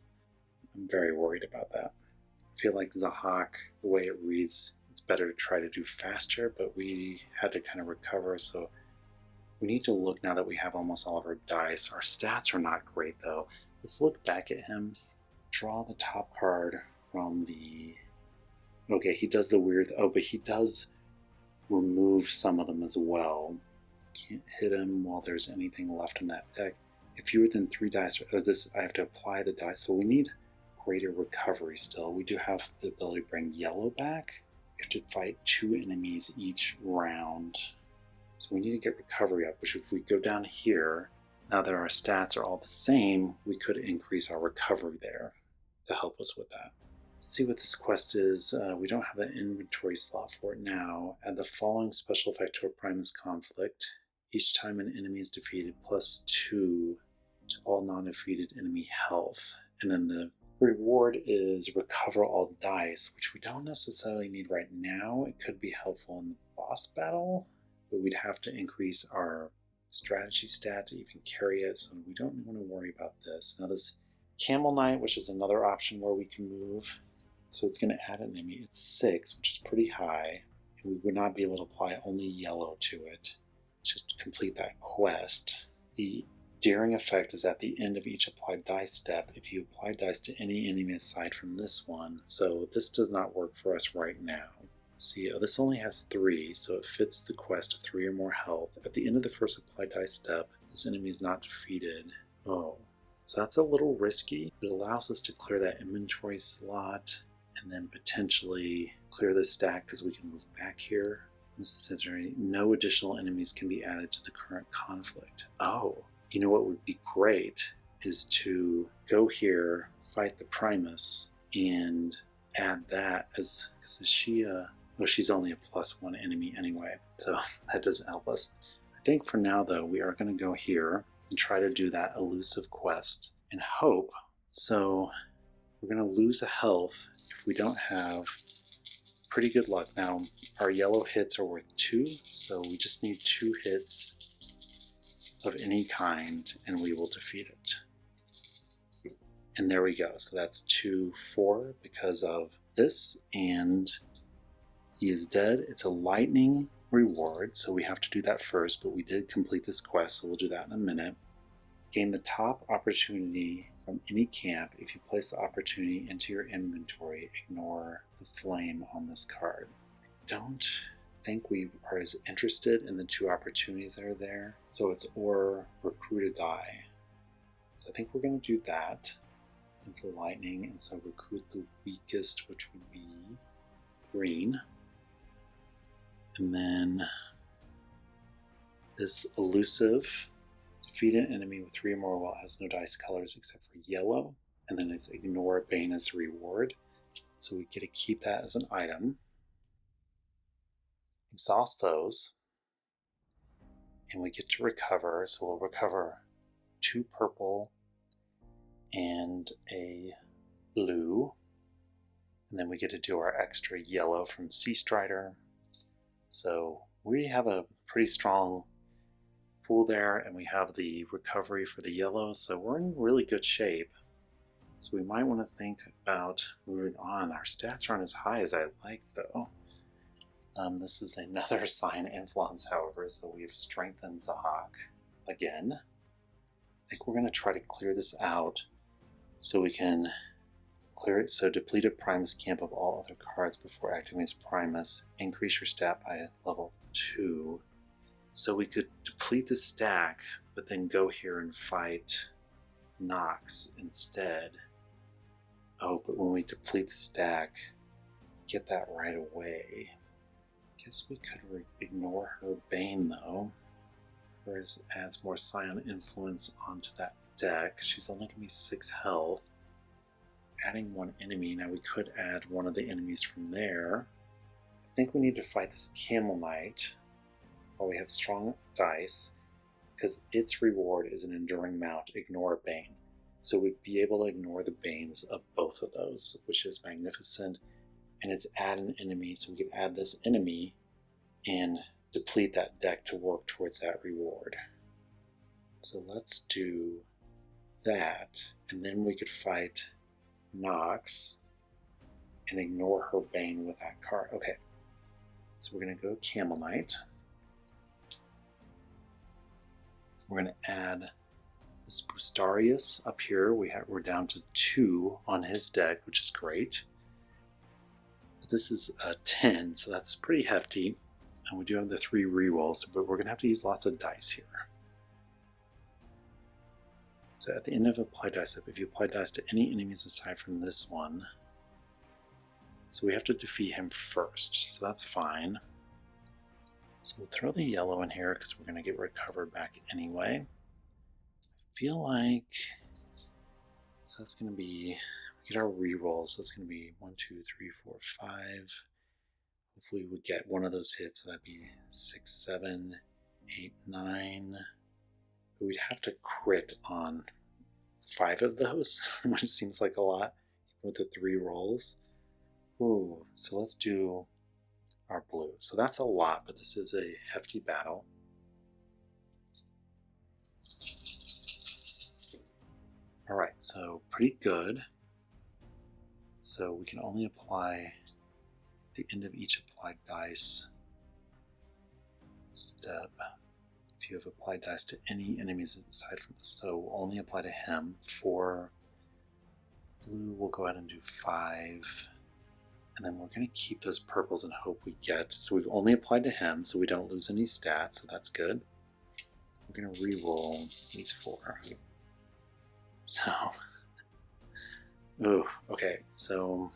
I'm very worried about that. I feel like Zahak, the way it reads, it's better to try to do faster, but we had to kind of recover, so we need to look now that we have almost all of our dice. Our stats are not great, though. Let's look back at him. Draw the top card from the... Okay, he does the weird... Oh, but he does remove some of them as well. Can't hit him while there's anything left in that deck. If fewer than 3 dice, I have to apply the dice, so we need greater recovery still. We do have the ability to bring yellow back. We have to fight 2 enemies each round. So we need to get recovery up, which if we go down here, now that our stats are all the same, we could increase our recovery there to help us with that. Let's see what this quest is. We don't have an inventory slot for it now. Add the following special effect to a Primus conflict. Each time an enemy is defeated, +2 to all non-defeated enemy health. And then the reward is recover all dice, which we don't necessarily need right now. It could be helpful in the boss battle, but we'd have to increase our strategy stat to even carry it, so we don't want to worry about this. Now this Camel Knight, which is another option where we can move, so it's going to add an enemy. It's 6, which is pretty high. We would not be able to apply only yellow to it to complete that quest. The daring effect is at the end of each applied dice step if you apply dice to any enemy aside from this one. So this does not work for us right now. Let's see, this only has 3, so it fits the quest of 3 or more health. At the end of the first applied dice step, this enemy is not defeated. Oh, so that's a little risky. It allows us to clear that inventory slot and then potentially clear the stack because we can move back here. Necessary, no additional enemies can be added to the current conflict. Oh, you know what would be great is to go here, fight the Primus, and add that as, because is she well, she's only a +1 enemy anyway, so that doesn't help us. I think for now though, we are going to go here and try to do that elusive quest and hope. So we're going to lose a health if we don't have pretty good luck. Now, our yellow hits are worth 2, so we just need 2 hits of any kind, and we will defeat it. And there we go. So that's 2, 4 because of this, and he is dead. It's a lightning reward, so we have to do that first, but we did complete this quest, so we'll do that in a minute. Gain the top opportunity from any camp. If you place the opportunity into your inventory, ignore the flame on this card. I don't think we are as interested in the 2 opportunities that are there. So it's or recruit a die. So I think we're going to do that. It's the lightning, and so recruit the weakest, which would be green. And then this elusive. Defeat an enemy with 3 or more while it has no dice colors except for yellow. And then it's ignore Bane as a reward. So we get to keep that as an item. Exhaust those. And we get to recover. So we'll recover 2 purple and a blue. And then we get to do our extra yellow from Sea Strider. So we have a pretty strong pool there, and we have the recovery for the yellow, so we're in really good shape. So we might want to think about moving on. Our stats aren't as high as I like, though. This is another Scion influence, however, so we've strengthened Zahak again. I think we're going to try to clear this out so we can clear it. So deplete a Primus camp of all other cards before activating its Primus. Increase your stat by level 2. So we could deplete the stack, but then go here and fight Nox instead. Oh, but when we deplete the stack, get that right away. Guess we could ignore her Bane, though. Hers adds more Scion influence onto that deck. She's only going to be 6 health. Adding 1 enemy. Now we could add one of the enemies from there. I think we need to fight this Camel Knight. We have strong dice, because its reward is an enduring mount, ignore Bane. So we'd be able to ignore the Banes of both of those, which is magnificent. And it's add an enemy, so we could add this enemy and deplete that deck to work towards that reward. So let's do that, and then we could fight Nox and ignore her Bane with that card. Okay, so we're going to go Camel Knight. We're going to add this Boostarius up here. We're down to 2 on his deck, which is great. But this is a 10, so that's pretty hefty. And we do have the 3 rerolls, but we're going to have to use lots of dice here. So at the end of apply dice up, if you apply dice to any enemies aside from this one, so we have to defeat him first, so that's fine. So we'll throw the yellow in here because we're going to get recovered back anyway. I feel like, so that's going to be, we get our rerolls, so that's going to be 1, 2, 3, 4, 5. Hopefully we get one of those hits, so that'd be 6, 7, 8, 9. But we'd have to crit on 5 of those, which seems like a lot with the 3 rolls. Ooh, so let's do our blue. So that's a lot, but this is a hefty battle. Alright, so pretty good. So we can only apply the end of each applied dice step. If you have applied dice to any enemies aside from this, so will only apply to him. For blue, we'll go ahead and do 5. And then we're going to keep those purples and hope we get. So we've only applied to him, so we don't lose any stats, so that's good. We're going to re-roll these 4. So, oh, okay. So,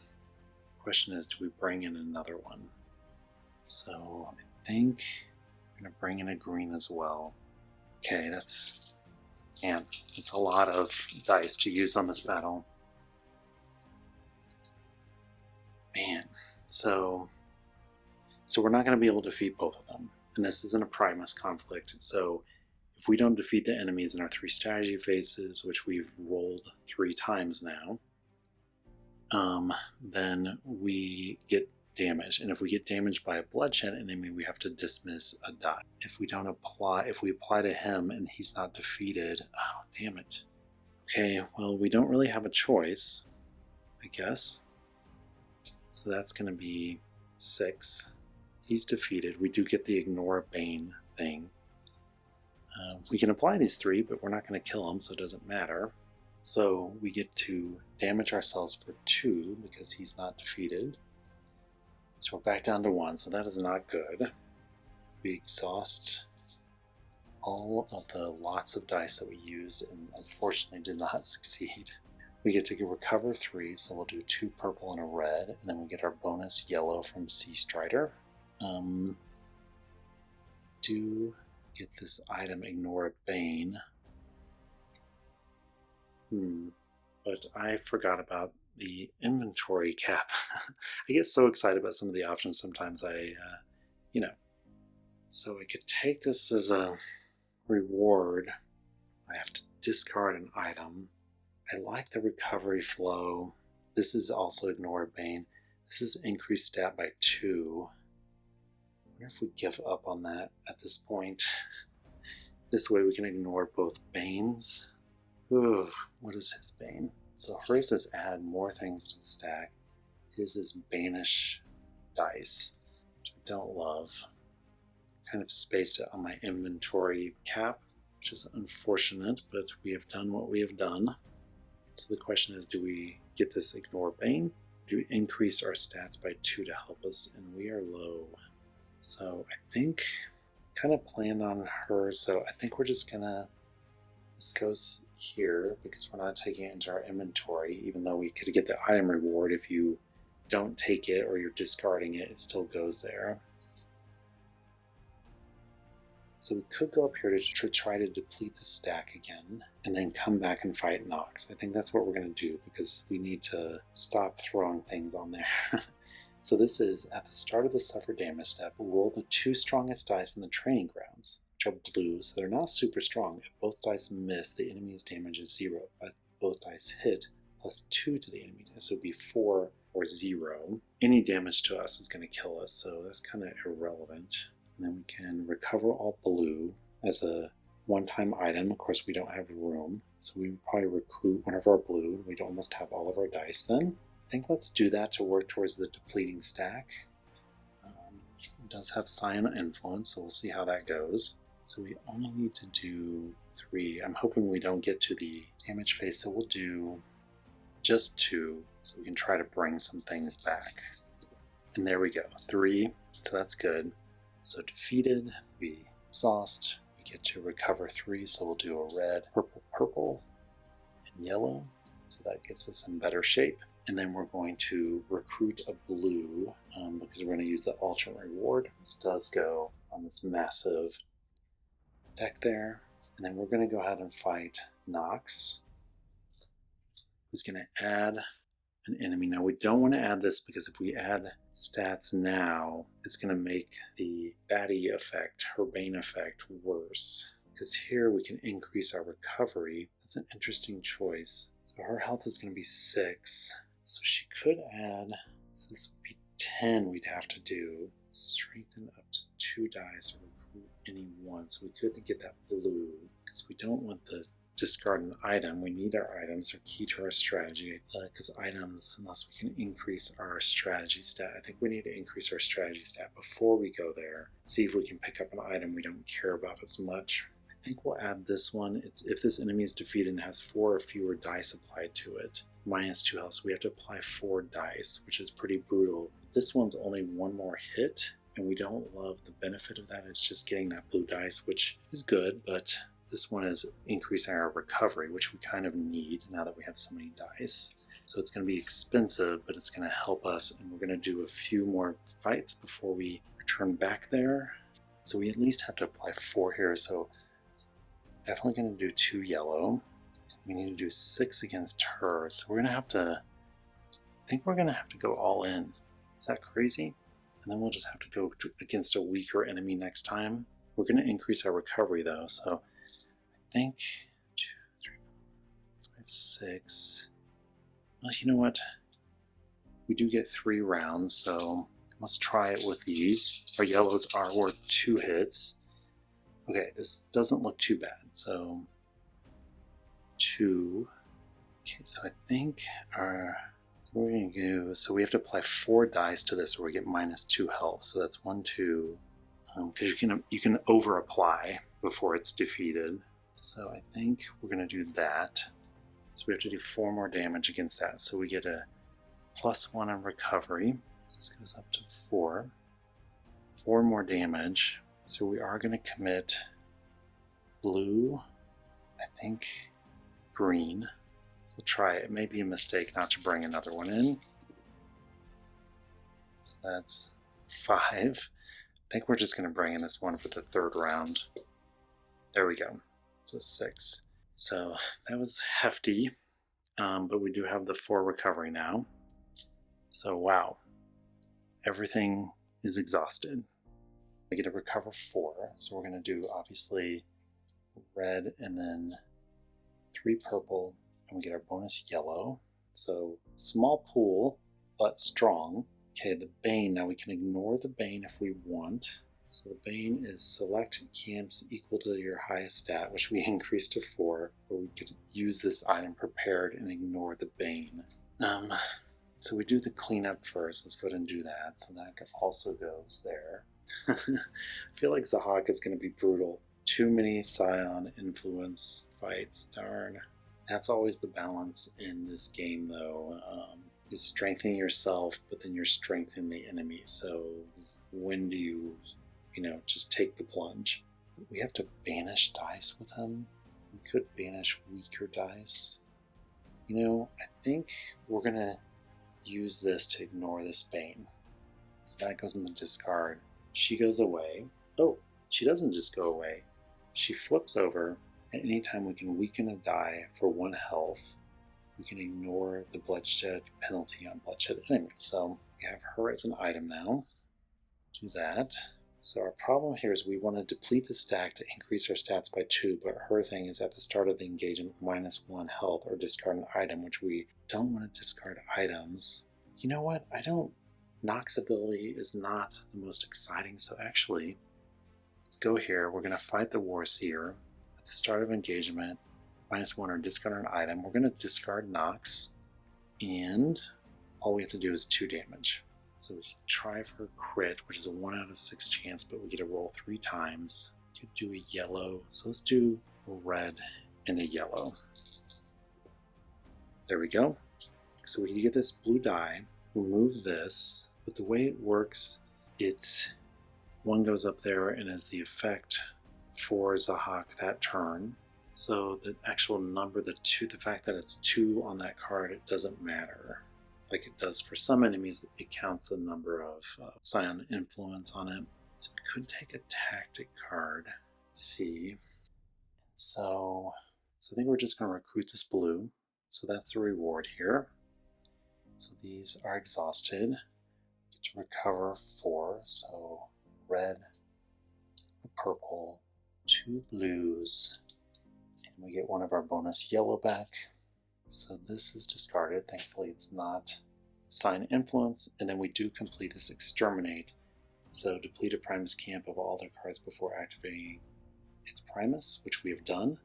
question is, do we bring in another one? So, I think we're going to bring in a green as well. Okay, that's a lot of dice to use on this battle. Man, so we're not going to be able to defeat both of them. And this isn't a Primus conflict, so if we don't defeat the enemies in our 3 strategy phases, which we've rolled 3 times now, then we get damaged. And if we get damaged by a bloodshed enemy, we have to dismiss a die. If we apply to him and he's not defeated, oh, damn it. Okay, well, we don't really have a choice, I guess. So that's going to be 6. He's defeated. We do get the ignore Bane thing. We can apply these 3, but we're not going to kill him, so it doesn't matter. So we get to damage ourselves for 2 because he's not defeated. So we're back down to 1, so that is not good. We exhaust all of the lots of dice that we used and unfortunately did not succeed. We get to recover 3, so we'll do 2 purple and a red, and then we get our bonus yellow from Sea Strider. Do get this item, Ignore Bane. But I forgot about the inventory cap. I get so excited about some of the options sometimes So I could take this as a reward. I have to discard an item. I like the recovery flow. This is also Ignore Bane. This is increased stat by 2. I wonder if we give up on that at this point. This way we can ignore both Banes. Ooh, what is his Bane? So hers is add more things to the stack. His is Banish dice, which I don't love. Kind of spaced it on my inventory cap, which is unfortunate, but we have done what we have done. So the question is, do we get this Ignore Bane? Do we increase our stats by 2 to help us? And we are low. So I think kind of planned on her, so I think we're just gonna, this goes here because we're not taking it into our inventory, even though we could get the item reward. If you don't take it or you're discarding it, it still goes there. So we could go up here to try to deplete the stack again and then come back and fight Nox. I think that's what we're going to do because we need to stop throwing things on there. So this is, at the start of the suffer damage step, roll the 2 strongest dice in the training grounds, which are blue, so they're not super strong. If both dice miss, the enemy's damage is 0, but both dice hit, plus 2 to the enemy. So it would be 4 or 0. Any damage to us is going to kill us, so that's kind of irrelevant. And then we can recover all blue as a one-time item. Of course, we don't have room, so we would probably recruit one of our blue. We'd almost have all of our dice then. I think let's do that to work towards the depleting stack. It does have Scion influence, so we'll see how that goes. So we only need to do 3. I'm hoping we don't get to the damage phase, so we'll do just 2, so we can try to bring some things back. And there we go, 3, so that's good. So defeated, we exhaust, we get to recover 3, so we'll do a red, purple, purple, and yellow. So that gets us in better shape. And then we're going to recruit a blue because we're going to use the alternate reward. This does go on this massive deck there. And then we're going to go ahead and fight Nox, who's going to add an enemy. Now we don't want to add this because if we add stats now, it's going to make the baddie effect, her Bane effect, worse. Because here we can increase our recovery. That's an interesting choice. So her health is going to be 6. So she could add, so this would be 10 we'd have to do. Strengthen up to 2 dice or recruit any one. So we could get that blue because we don't want the discard an item. We need our items. They're key to our strategy because items, unless we can increase our strategy stat. I think we need to increase our strategy stat before we go there. See if we can pick up an item we don't care about as much. I think we'll add this one. It's if this enemy is defeated and has 4 or fewer dice applied to it. -2 health, so we have to apply 4 dice, which is pretty brutal. This one's only 1 more hit, and we don't love the benefit of that. It's just getting that blue dice, which is good, but this one is increasing our recovery, which we kind of need now that we have so many dice. So it's going to be expensive, but it's going to help us, and we're going to do a few more fights before we return back there. So we at least have to apply 4 here, so definitely going to do 2 yellow. We need to do 6 against her, so we're going to have to, I think we're going to have to go all in. Is that crazy? And then we'll just have to go against a weaker enemy next time. We're going to increase our recovery though, so I think 2, 3, 4, 5, 6. Well, you know what? We do get 3 rounds, so let's try it with these. Our yellows are worth 2 hits. Okay, this doesn't look too bad, so 2. Okay, so I think our, what we're going to do, so we have to apply 4 dice to this or we get -2 health. So that's 1, 2, because you can over apply before it's defeated. So I think we're going to do that. So we have to do 4 more damage against that. So we get a +1 on recovery. So this goes up to 4. 4 more damage. So we are going to commit blue, I think green. We'll try it. It may be a mistake not to bring another one in. So that's 5. I think we're just going to bring in this one for the 3rd round. There we go. So 6. So that was hefty, but we do have the 4 recovery now. So wow, everything is exhausted. We get to recover 4, so we're going to do obviously red and then 3 purple, and we get our bonus yellow. So small pool, but strong. Okay, the Bane, now we can ignore the Bane if we want. So the Bane is select camps equal to your highest stat, which we increased to 4, but we could use this item prepared and ignore the Bane. So we do the cleanup first. Let's go ahead and do that. So that also goes there. I feel like Zahak is going to be brutal. Too many Scion influence fights, darn. That's always the balance in this game though, is strengthening yourself, but then you're strengthening the enemy. So when do you just take the plunge? We have to banish dice with him. We could banish weaker dice. I think we're going to use this to ignore this Bane. So that goes in the discard. She goes away. Oh, she doesn't just go away. She flips over, and anytime we can weaken a die for 1 health, we can ignore the bloodshed penalty on bloodshed enemy. So we have her as an item now. Do that. So our problem here is we want to deplete the stack to increase our stats by 2, but her thing is at the start of the engagement, -1 health or discard an item, which we don't want to discard items. You know what? Nox's ability is not the most exciting, so actually, let's go here. We're going to fight the Warseer. At the start of engagement, -1 or discard an item. We're going to discard Nox, and all we have to do is 2 damage. So we can try for a crit, which is a 1 out of 6 chance, but we get to roll 3 times. We could do a yellow, so let's do a red and a yellow. There we go. So we can get this blue die, remove this, but the way it works, it's 1 goes up there and is the effect for Zahak that turn. So the actual number, the fact that it's 2 on that card, it doesn't matter. Like it does for some enemies, it counts the number of Scion influence on it. So we could take a tactic card, see. So I think we're just going to recruit this blue. So that's the reward here. So these are exhausted. Get to recover 4. So red, a purple, 2 blues, and we get 1 of our bonus yellow back. So this is discarded. Thankfully it's not Scion influence, and then we do complete this exterminate. So deplete a Primus camp of all their cards before activating its Primus, which we have done.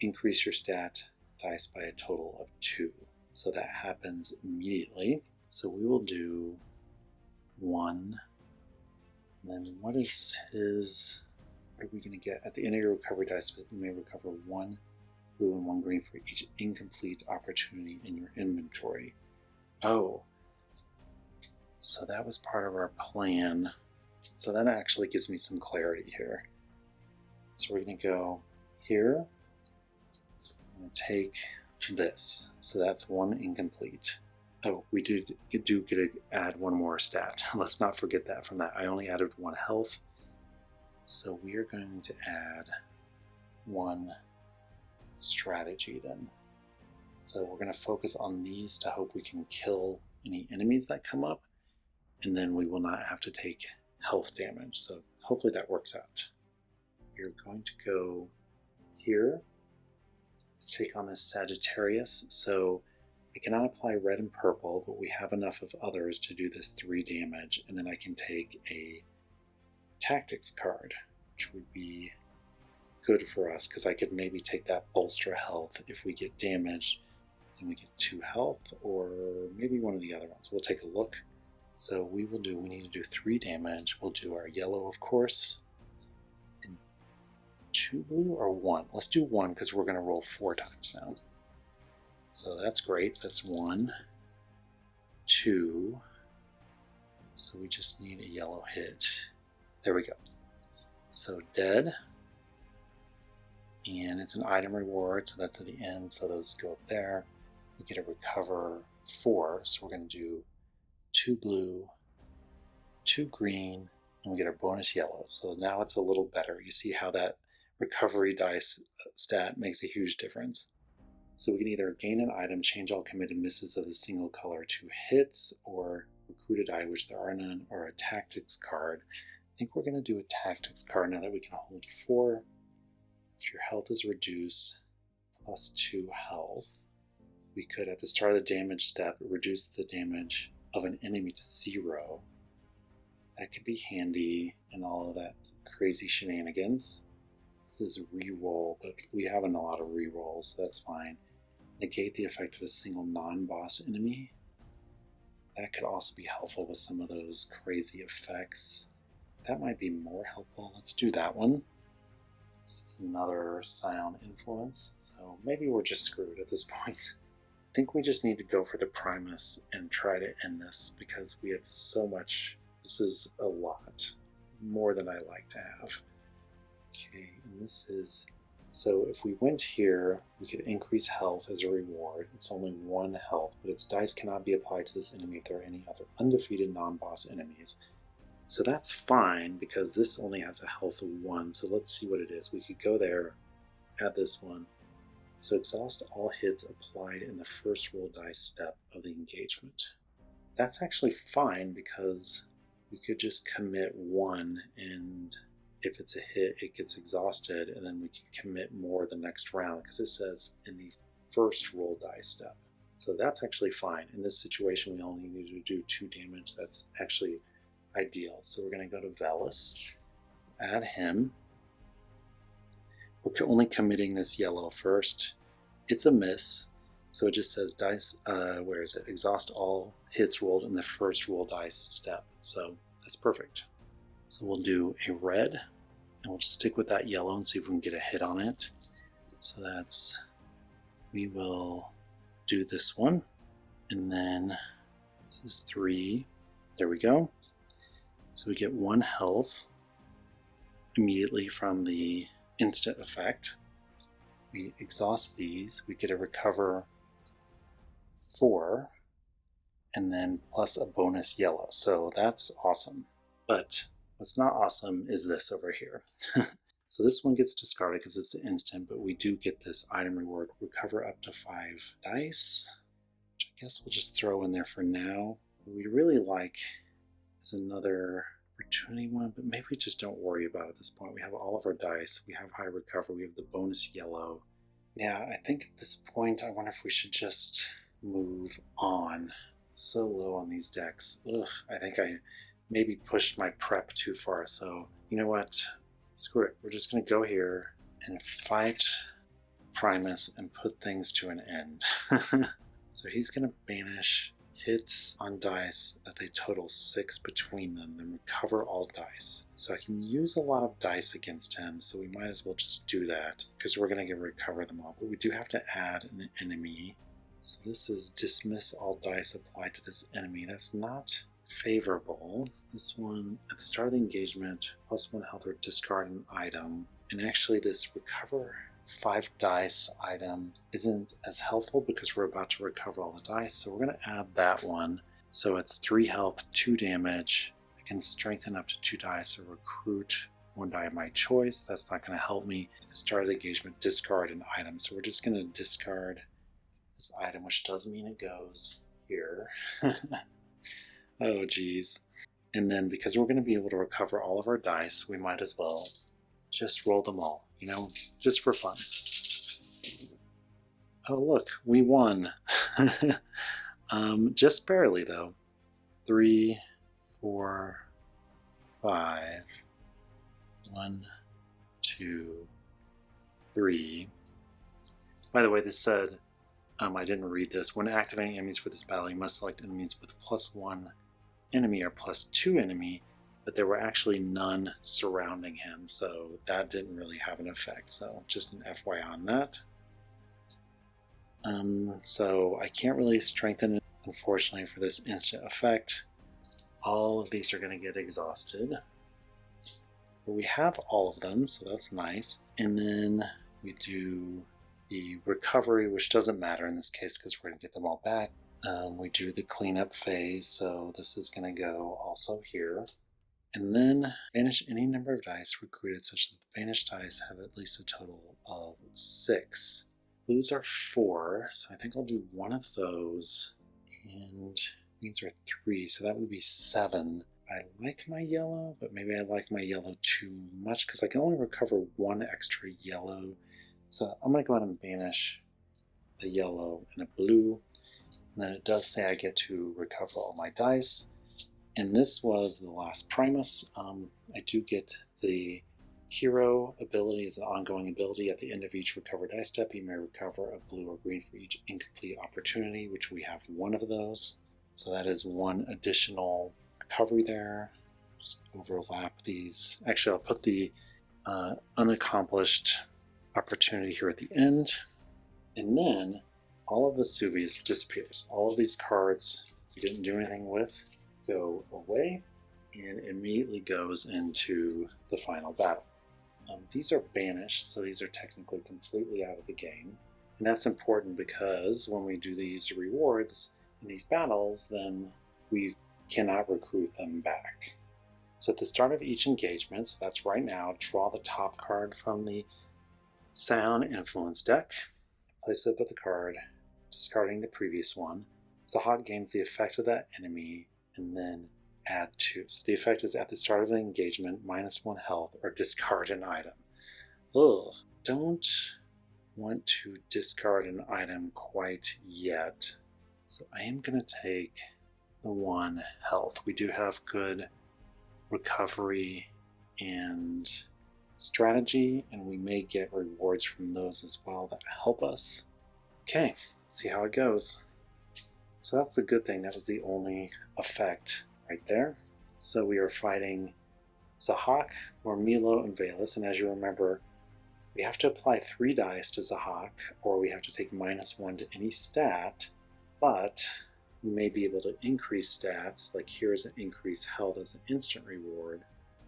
increase your stat dice by a total of 2. So that happens immediately. So we will do 1. And then what is his... What are we going to get? At the end of your recovery dice, you may recover 1 blue and 1 green for each incomplete opportunity in your inventory. Oh. So that was part of our plan. So that actually gives me some clarity here. So we're going to go here. I'm going to take this. So that's 1 incomplete. Oh, we do get to add 1 more stat. Let's not forget that from that. I only added 1 health. So we are going to add 1 strategy then. So we're going to focus on these to hope we can kill any enemies that come up, and then we will not have to take health damage. So hopefully that works out. We're going to go here to take on this Sagittarius. So I cannot apply red and purple, but we have enough of others to do this 3 damage, and then I can take a tactics card, which would be good for us because I could maybe take that bolster health if we get damaged, and we get 2 health, or maybe one of the other ones. We'll take a look. So we need to do 3 damage. We'll do our yellow, of course, and 2 blue or 1. Let's do 1 because we're going to roll 4 times now. So that's great. That's 1, 2. So we just need a yellow hit. There we go. So dead. And it's an item reward, so that's at the end, so those go up there. We get to recover 4, so we're going to do 2 blue, 2 green, and we get our bonus yellow. So now it's a little better. You see how that recovery dice stat makes a huge difference. So we can either gain an item, change all committed misses of a single color to hits, or recruit a die, which there are none, or a tactics card. I think we're going to do a tactics card now that we can hold 4. If your health is reduced, plus 2 health, we could, at the start of the damage step, reduce the damage of an enemy to 0. That could be handy in all of that crazy shenanigans. This is reroll, but we have a lot of rerolls, so that's fine. Negate the effect of a single non-boss enemy. That could also be helpful with some of those crazy effects. That might be more helpful. Let's do that one. This is another Scion influence, so maybe we're just screwed at this point. I think we just need to go for the Primus and try to end this because we have so much. This is a lot. More than I like to have. Okay, and this is... So if we went here, we could increase health as a reward. It's only 1 health, but its dice cannot be applied to this enemy if there are any other undefeated non-boss enemies. So that's fine because this only has a health of 1. So let's see what it is. We could go there, add this one. So exhaust all hits applied in the first roll dice step of the engagement. That's actually fine because we could just commit 1, and if it's a hit, it gets exhausted, and then we can commit more the next round because it says in the first roll dice step. So that's actually fine. In this situation, we only need to do 2 damage. That's actually ideal. So we're going to go to Velis, add him. We're only committing this yellow first. It's a miss, so it just says dice, where is it? Exhaust all hits rolled in the first roll dice step. So that's perfect. So we'll do a red, and we'll just stick with that yellow and see if we can get a hit on it. So that's, we will do this one, and then this is 3. There we go. So we get 1 health immediately from the instant effect. We exhaust these, we get to recover 4, and then plus a bonus yellow. So that's awesome. But what's not awesome is this over here. So this one gets discarded because it's an instant, but we do get this item reward, recover up to 5 dice, which I guess we'll just throw in there for now. What we really like is another opportunity one, but maybe we just don't worry about it at this point. We have all of our dice, we have high recovery, we have the bonus yellow. Yeah, I think at this point, I wonder if we should just move on. So low on these decks. Ugh, I think I maybe pushed my prep too far, so you know what? Screw it. We're just going to go here and fight Primus and put things to an end. So he's going to banish hits on dice that they total 6 between them, then recover all dice. So I can use a lot of dice against him, so we might as well just do that, because we're going to recover them all. But we do have to add an enemy. So this is dismiss all dice applied to this enemy. That's not favorable. This one, at the start of the engagement, +1 health or discard an item. And actually this recover 5 dice item isn't as helpful because we're about to recover all the dice, so we're going to add that one. So it's 3 health, 2 damage. I can strengthen up to 2 dice or recruit 1 die of my choice. That's not going to help me. At the start of the engagement, discard an item. So we're just going to discard this item, which does mean it goes here. Oh geez. And then because we're going to be able to recover all of our dice, we might as well just roll them all, you know, just for fun. Oh look, we won. Just barely though. 3, 4, 5. 1, 2, 3. By the way, this said, I didn't read this. When activating enemies for this battle, you must select enemies with +1 enemy or +2 enemy, but there were actually none surrounding him, so that didn't really have an effect. So just an FYI on that. So I can't really strengthen it, unfortunately, for this instant effect. All of these are going to get exhausted. But we have all of them, so that's nice. And then we do the recovery, which doesn't matter in this case because we're going to get them all back. We do the cleanup phase, so this is going to go also here. And then banish any number of dice recruited such that the banished dice have at least a total of 6. Blues are 4, so I think I'll do one of those. And greens are 3, so that would be 7. I like my yellow, but maybe I like my yellow too much because I can only recover 1 extra yellow. So I'm going to go ahead and banish a yellow and a blue. And then it does say I get to recover all my dice. And this was the last Primus. I do get the hero ability as an ongoing ability. At the end of each recovered dice step, you may recover a blue or green for each incomplete opportunity, which we have 1 of those. So that is 1 additional recovery there. Just overlap these. Actually, I'll put the unaccomplished opportunity here at the end. And then all of Vesuvius disappears. All of these cards you didn't do anything with go away and immediately goes into the final battle. These are banished, so these are technically completely out of the game. And that's important because when we do these rewards in these battles, then we cannot recruit them back. So at the start of each engagement, so that's right now, draw the top card from the Scion Influence deck, place it with the card, discarding the previous one. Zahak gains the effect of that enemy, and then add 2. So the effect is at the start of the engagement, -1 health, or discard an item. Ugh, don't want to discard an item quite yet. So I am going to take the 1 health. We do have good recovery and strategy, and we may get rewards from those as well that help us. Okay, let's see how it goes. So that's the good thing. That was the only effect right there. So we are fighting Zahak, Mormilo, and Valus, and as you remember, we have to apply 3 dice to Zahak, or we have to take -1 to any stat, but we may be able to increase stats, like here's an increased health as an instant reward.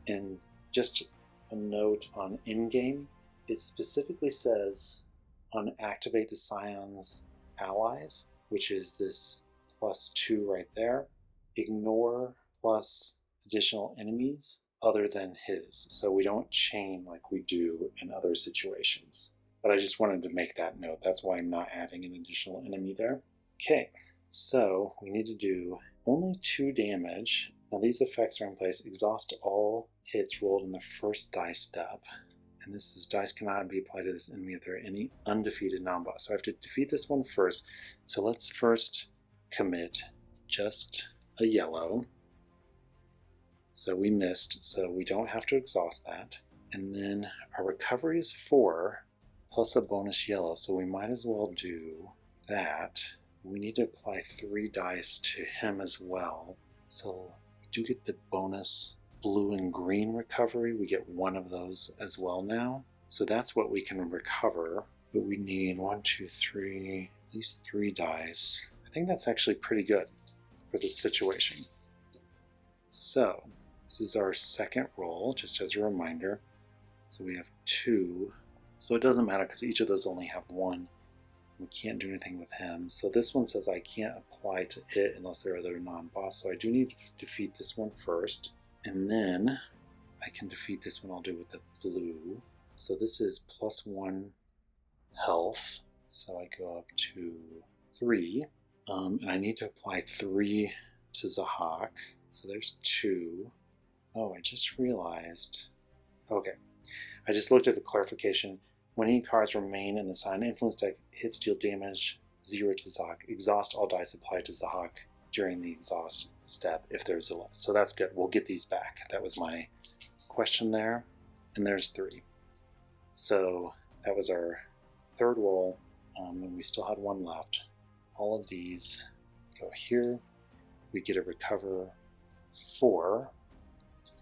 And just a note on in-game, it specifically says on activate the Scion's allies, which is this +2 right there, ignore plus additional enemies other than his, so we don't chain like we do in other situations. But I just wanted to make that note. That's why I'm not adding an additional enemy there. Okay, so we need to do only 2 damage. Now these effects are in place. Exhaust all hits rolled in the first dice step. And this is dice cannot be applied to this enemy if there are any undefeated non-boss. So I have to defeat this one first. So let's first commit just a yellow. So we missed, so we don't have to exhaust that. And then our recovery is 4, plus a bonus yellow, so we might as well do that. We need to apply 3 dice to him as well. So we do get the bonus blue and green recovery. We get 1 of those as well now. So that's what we can recover. But we need 1, 2, 3, at least 3 dice. I think that's actually pretty good for this situation. So this is our second roll, just as a reminder. So we have 2. So it doesn't matter because each of those only have 1. We can't do anything with him. So this one says I can't apply to it unless there are other non-boss. So I do need to defeat this one first. And then I can defeat this one. I'll do with the blue. So this is +1 health. So I go up to 3. And I need to apply 3 to Zahak. So there's 2. Oh, I just realized. Okay. I just looked at the clarification. When any cards remain in the Scion influence deck, hits deal damage 0 to Zahak. Exhaust all dice applied to Zahak during the exhaust step if there's a left. So that's good. We'll get these back. That was my question there. And there's 3. So that was our third roll, and we still had 1 left. All of these go here. We get a recover 4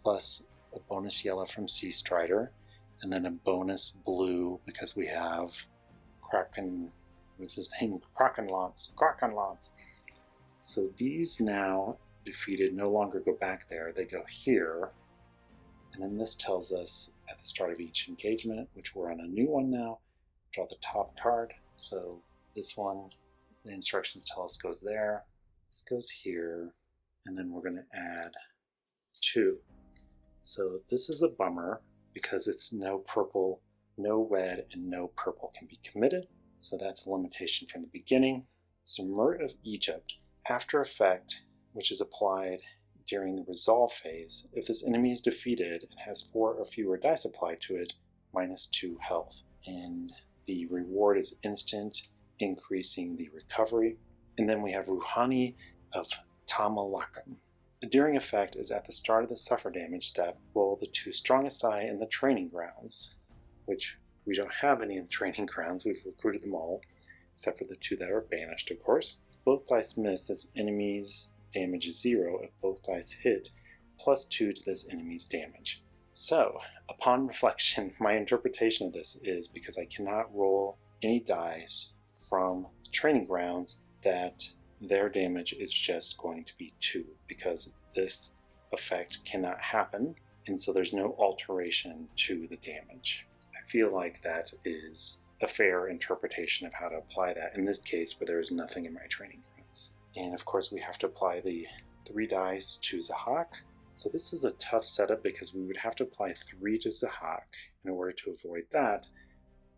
plus a bonus yellow from Sea Strider, and then a bonus blue because we have Kraken, what's his name? Krakenlance. So these now defeated no longer go back there, they go here. And then this tells us at the start of each engagement, which we're on a new one now, draw the top card. So this one, the instructions tell us goes there, this goes here, and then we're going to add 2. So this is a bummer because it's no purple, no red, and no purple can be committed. So that's a limitation from the beginning. So Murt of Egypt, after effect, which is applied during the resolve phase, if this enemy is defeated and has 4 or fewer dice applied to it, -2 health. And the reward is instant, increasing the recovery. And then we have Rouhani of Tamalakam. The During effect is at the start of the suffer damage step, roll the 2 strongest die in the training grounds, which we don't have any in the training grounds. We've recruited them all, except for the 2 that are banished, of course. Both dice miss this enemy's damage is 0 if both dice hit, +2 to this enemy's damage. So, upon reflection, my interpretation of this is because I cannot roll any dice from the training grounds that their damage is just going to be 2, because this effect cannot happen, and so there's no alteration to the damage. I feel like that is a fair interpretation of how to apply that in this case where there is nothing in my training grounds. And of course we have to apply the 3 dice to Zahak. So this is a tough setup because we would have to apply 3 to Zahak in order to avoid that,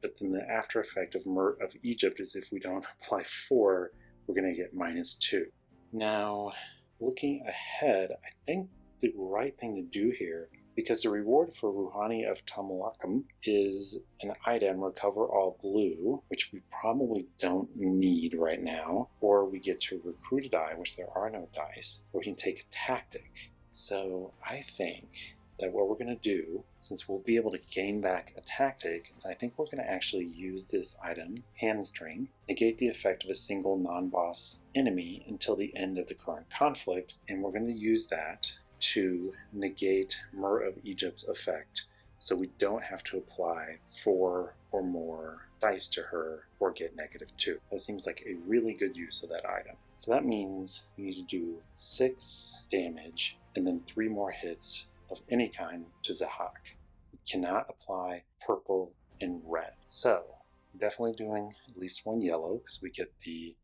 but then the after effect of Murt of Egypt is if we don't apply 4, we're going to get -2. Now, looking ahead, I think the right thing to do here, because the reward for Rouhani of Tamalakam is an item, Recover All Blue, which we probably don't need right now, or we get to recruit a die, which there are no dice, or we can take a tactic. So I think that what we're going to do, since we'll be able to gain back a tactic, is I think we're going to actually use this item, Hamstring, negate the effect of a single non-boss enemy until the end of the current conflict, and we're going to use that to negate Mur of Egypt's effect, so we don't have to apply 4 or more dice to her or get -2. That seems like a really good use of that item. So that means we need to do 6 damage and then 3 more hits of any kind to Zahak. We cannot apply purple and red. So we're definitely doing at least 1 yellow because we get the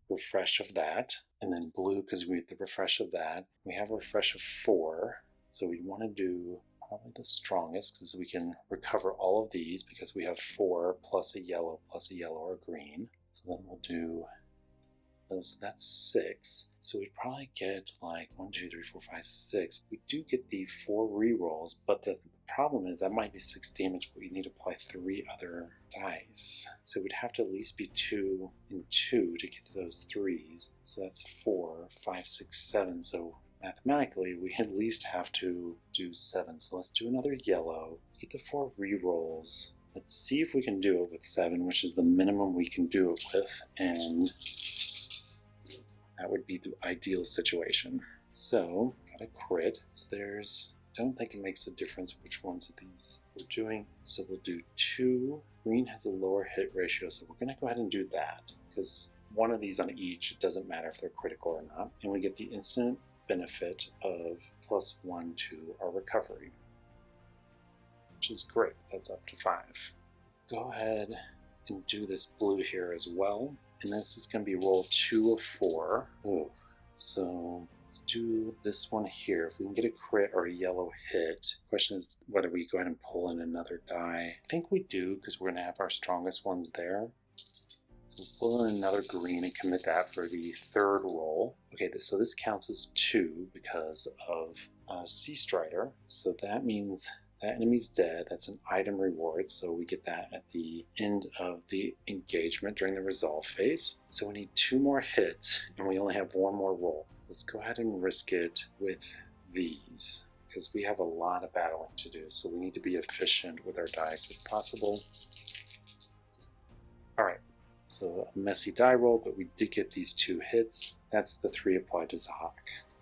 refresh of that, and then blue because we get the refresh of that. We have a refresh of 4, so we want to do probably the strongest because we can recover all of these because we have 4 plus a yellow or green. So then we'll do those, that's 6. So we'd probably get like 1, 2, 3, 4, 5, 6. We do get the 4 rerolls, but the problem is that might be 6 damage, but we need to apply 3 other dice. So we'd have to at least be 2 and 2 to get to those 3s. So that's 4, 5, 6, 7. So mathematically, we at least have to do 7. So let's do another yellow, get the 4 rerolls, let's see if we can do it with 7, which is the minimum we can do it with, and that would be the ideal situation. So, got a crit. So there's, don't think it makes a difference which ones of these we're doing. So we'll do 2. Green has a lower hit ratio, so we're going to go ahead and do that, because one of these on each, it doesn't matter if they're critical or not. And we get the instant benefit of +1 to our recovery, which is great. That's up to 5. Go ahead and do this blue here as well. And this is going to be roll 2 of 4. Ooh. So let's do this one here. If we can get a crit or a yellow hit, the question is whether we go ahead and pull in another die. I think we do, because we're going to have our strongest ones there. So pull in another green and commit that for the 3rd roll. Okay, so this counts as 2 because of Sea Strider. So that means that enemy's dead. That's an item reward, so we get that at the end of the engagement during the resolve phase. So we need 2 more hits, and we only have 1 more roll. Let's go ahead and risk it with these, because we have a lot of battling to do, so we need to be efficient with our dice if possible. Alright, so a messy die roll, but we did get these 2 hits. That's the 3 applied to Zahak.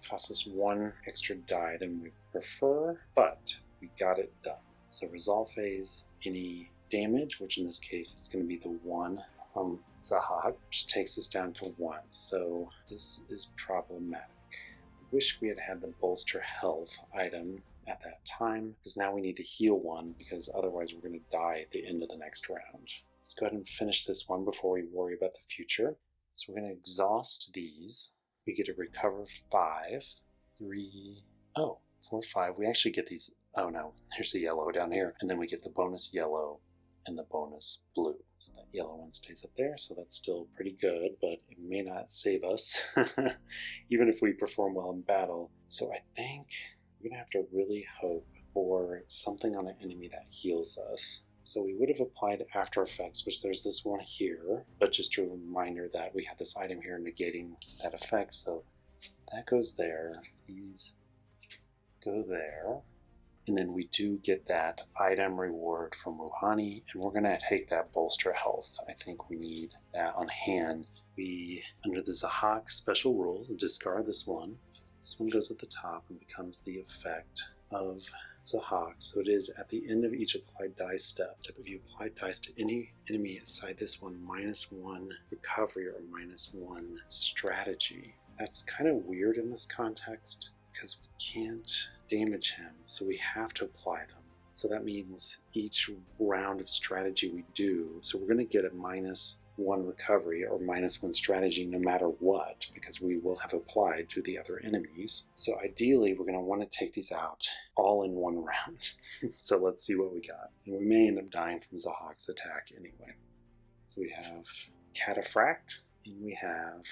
Cost us 1 extra die than we prefer, but we got it done. So resolve phase, any damage, which in this case it's going to be the 1 from Zahak, which takes us down to 1. So this is problematic. I wish we had had the bolster health item at that time, because now we need to heal 1, because otherwise we're going to die at the end of the next round. Let's go ahead and finish this one before we worry about the future. So we're going to exhaust these. We get to recover 5, 3, 4, 5. We actually get these. Oh no, there's the yellow down here. And then we get the bonus yellow and the bonus blue. So that yellow one stays up there, so that's still pretty good, but it may not save us, even if we perform well in battle. So I think we're going to have to really hope for something on an enemy that heals us. So we would have applied after effects, which there's this one here, but just a reminder that we have this item here negating that effect, so that goes there. These go there. And then we do get that item reward from Rouhani, and we're going to take that bolster health. I think we need that on hand. We, under the Zahak special rules, discard this one. This one goes at the top and becomes the effect of Zahak. So it is at the end of each applied dice step. If you apply dice to any enemy aside this one, -1 recovery or -1 strategy. That's kind of weird in this context, because we can't damage him, so we have to apply them. So that means each round of strategy we do, so we're going to get a -1 recovery or -1 strategy no matter what, because we will have applied to the other enemies. So ideally we're going to want to take these out all in one round. So let's see what we got. And we may end up dying from Zahak's attack anyway. So we have Cataphract, and we have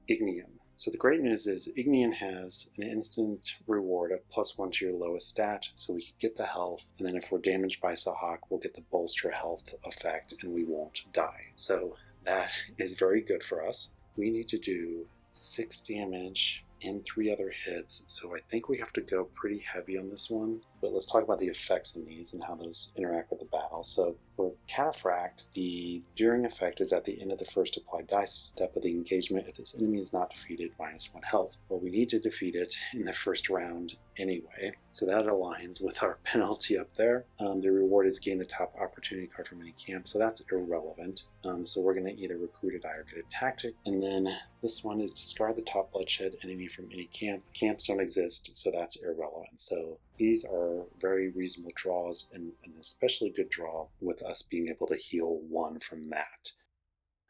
Ignium. So the great news is Ignium has an instant reward of +1 to your lowest stat, so we can get the health, and then if we're damaged by Zahak, we'll get the bolster health effect and we won't die. So that is very good for us. We need to do 6 damage and 3 other hits, so I think we have to go pretty heavy on this one. But let's talk about the effects in these and how those interact with the battle. So for Cataphract, the during effect is at the end of the first applied dice step of the engagement. If this enemy is not defeated, -1 health. Well, we need to defeat it in the first round anyway, so that aligns with our penalty up there. The reward is gain the top opportunity card from any camp, so that's irrelevant. So we're going to either recruit a die or get a tactic. And then this one is discard the top bloodshed enemy from any camp. Camps don't exist, so that's irrelevant. So these are very reasonable draws, and an especially good draw with us being able to heal 1 from that.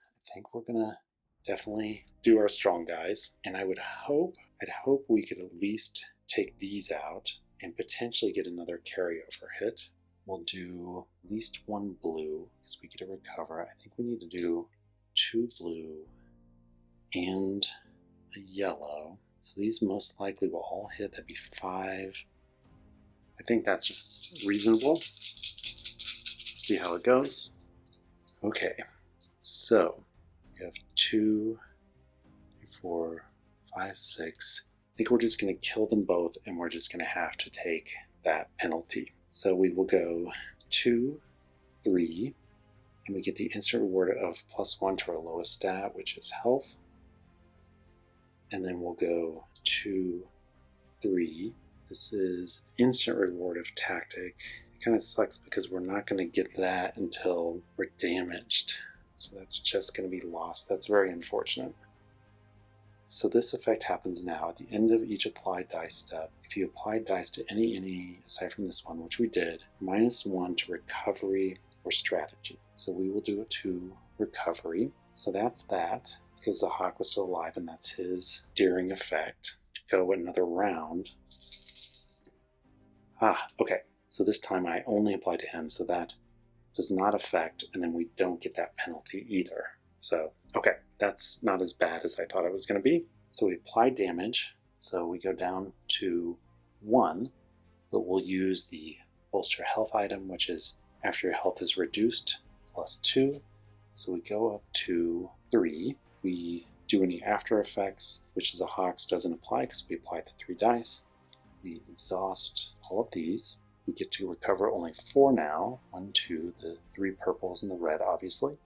I think we're going to definitely do our strong guys, and I'd hope we could at least take these out and potentially get another carryover hit. We'll do at least 1 blue, because we get a recover. I think we need to do 2 blue and a yellow. So these most likely will all hit. That'd be 5. I think that's reasonable. Let's see how it goes. Okay, so we have 2, 3, 4, 5, 6. I think we're just going to kill them both, and we're just going to have to take that penalty. So we will go 2, 3, and we get the instant reward of +1 to our lowest stat, which is health. And then we'll go 2, 3. This is instant reward of tactic. It kind of sucks because we're not going to get that until we're damaged. So that's just going to be lost. That's very unfortunate. So this effect happens now at the end of each applied dice step. If you apply dice to any enemy aside from this one, which we did, -1 to recovery or strategy. So we will do it to recovery. So that's that, because the hawk was still alive and that's his daring effect. To go another round. Okay. So this time I only apply to him, so that does not affect, and then we don't get that penalty either. So, okay, that's not as bad as I thought it was going to be. So we apply damage, so we go down to 1, but we'll use the bolster health item, which is after your health is reduced, +2. So we go up to 3. We do any after effects, which is a Hawks doesn't apply because we applied the 3 dice. We exhaust all of these. We get to recover only 4 now. 1, 2, the 3 purples and the red, obviously.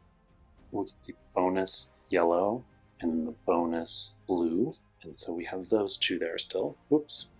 We'll get the bonus yellow and the bonus blue. And so we have those 2 there still. Whoops.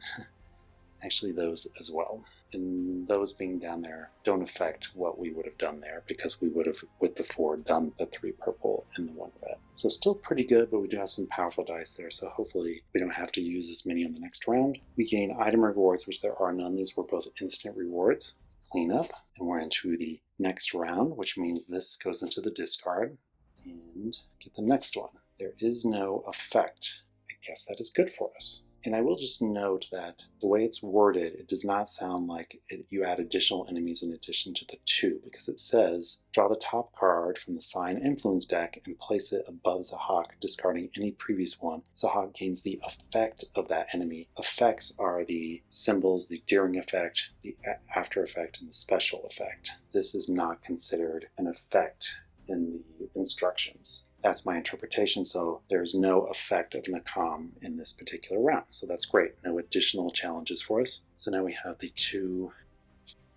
Actually, those as well. And those being down there don't affect what we would have done there because we would have, with the 4, done the 3 purple and the 1 red. So still pretty good, but we do have some powerful dice there, so hopefully we don't have to use as many on the next round. We gain item rewards, which there are none. These were both instant rewards. Clean up, and we're into the next round, which means this goes into the discard. And get the next one. There is no effect. I guess that is good for us. And I will just note that the way it's worded, it does not sound like you add additional enemies in addition to the 2, because it says, draw the top card from the Scion influence deck and place it above Zahak, discarding any previous one. Zahak gains the effect of that enemy. Effects are the symbols, the daring effect, the after effect, and the special effect. This is not considered an effect in the instructions. That's my interpretation, so there's no effect of Nakam in this particular round. So that's great. No additional challenges for us. So now we have the 2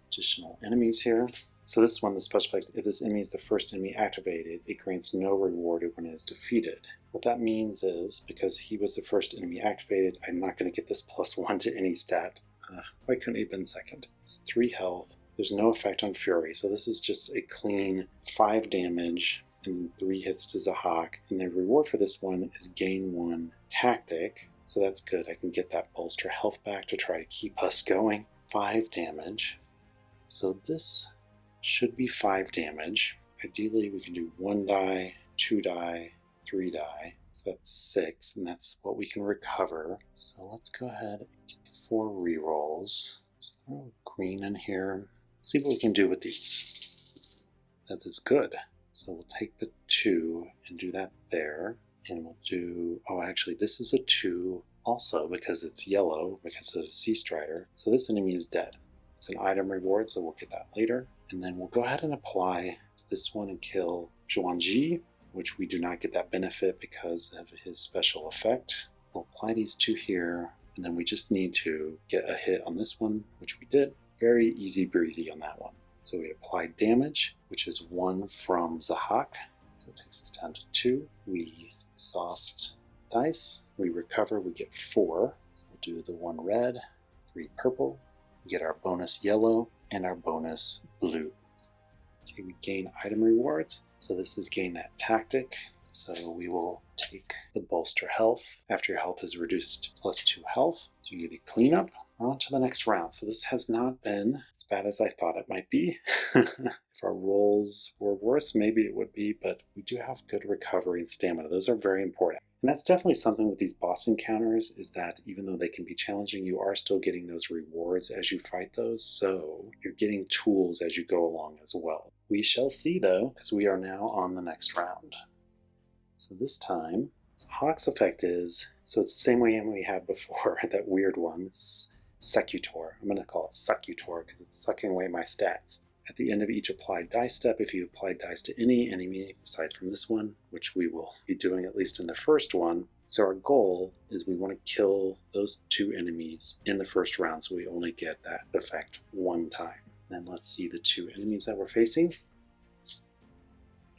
additional enemies here. So this one, the special effect, if this enemy is the first enemy activated, it grants no reward when it is defeated. What that means is, because he was the first enemy activated, I'm not going to get this +1 to any stat. Why couldn't he have been second? So 3 health. There's no effect on Fury, so this is just a clean 5 damage. And 3 hits to Zahak, and the reward for this one is gain 1 tactic, so that's good. I can get that bolster health back to try to keep us going. 5 damage, so this should be 5 damage. Ideally we can do 1 die, 2 die, 3 die, so that's 6, and that's what we can recover. So let's go ahead and get the 4 rerolls. Let's throw green in here. Let's see what we can do with these. That is good. So we'll take the 2 and do that there. And we'll do, actually this is a 2 also because it's yellow because of Sea Strider. So this enemy is dead. It's an item reward, so we'll get that later. And then we'll go ahead and apply this one and kill Zhuangji, which we do not get that benefit because of his special effect. We'll apply these 2 here, and then we just need to get a hit on this one, which we did. Very easy breezy on that one. So we apply damage, which is 1 from Zahak. So it takes us down to 2. We exhaust dice. We recover, we get 4. So we'll do the 1 red, 3 purple. We get our bonus yellow and our bonus blue. Okay, we gain item rewards. So this is gain that tactic. So we will take the bolster health. After your health is reduced, +2 health. Do you get a cleanup? On to the next round. So this has not been as bad as I thought it might be. If our rolls were worse, maybe it would be, but we do have good recovery and stamina. Those are very important. And that's definitely something with these boss encounters, is that even though they can be challenging, you are still getting those rewards as you fight those, so you're getting tools as you go along as well. We shall see though, because we are now on the next round. So this time, Hawk's effect is, so it's the same way we had before, that weird one, Secutor. I'm going to call it Secutor because it's sucking away my stats. At the end of each applied dice step, if you apply dice to any enemy, aside from this one, which we will be doing at least in the first one, so our goal is we want to kill those 2 enemies in the first round, so we only get that effect 1 time. Then let's see the 2 enemies that we're facing.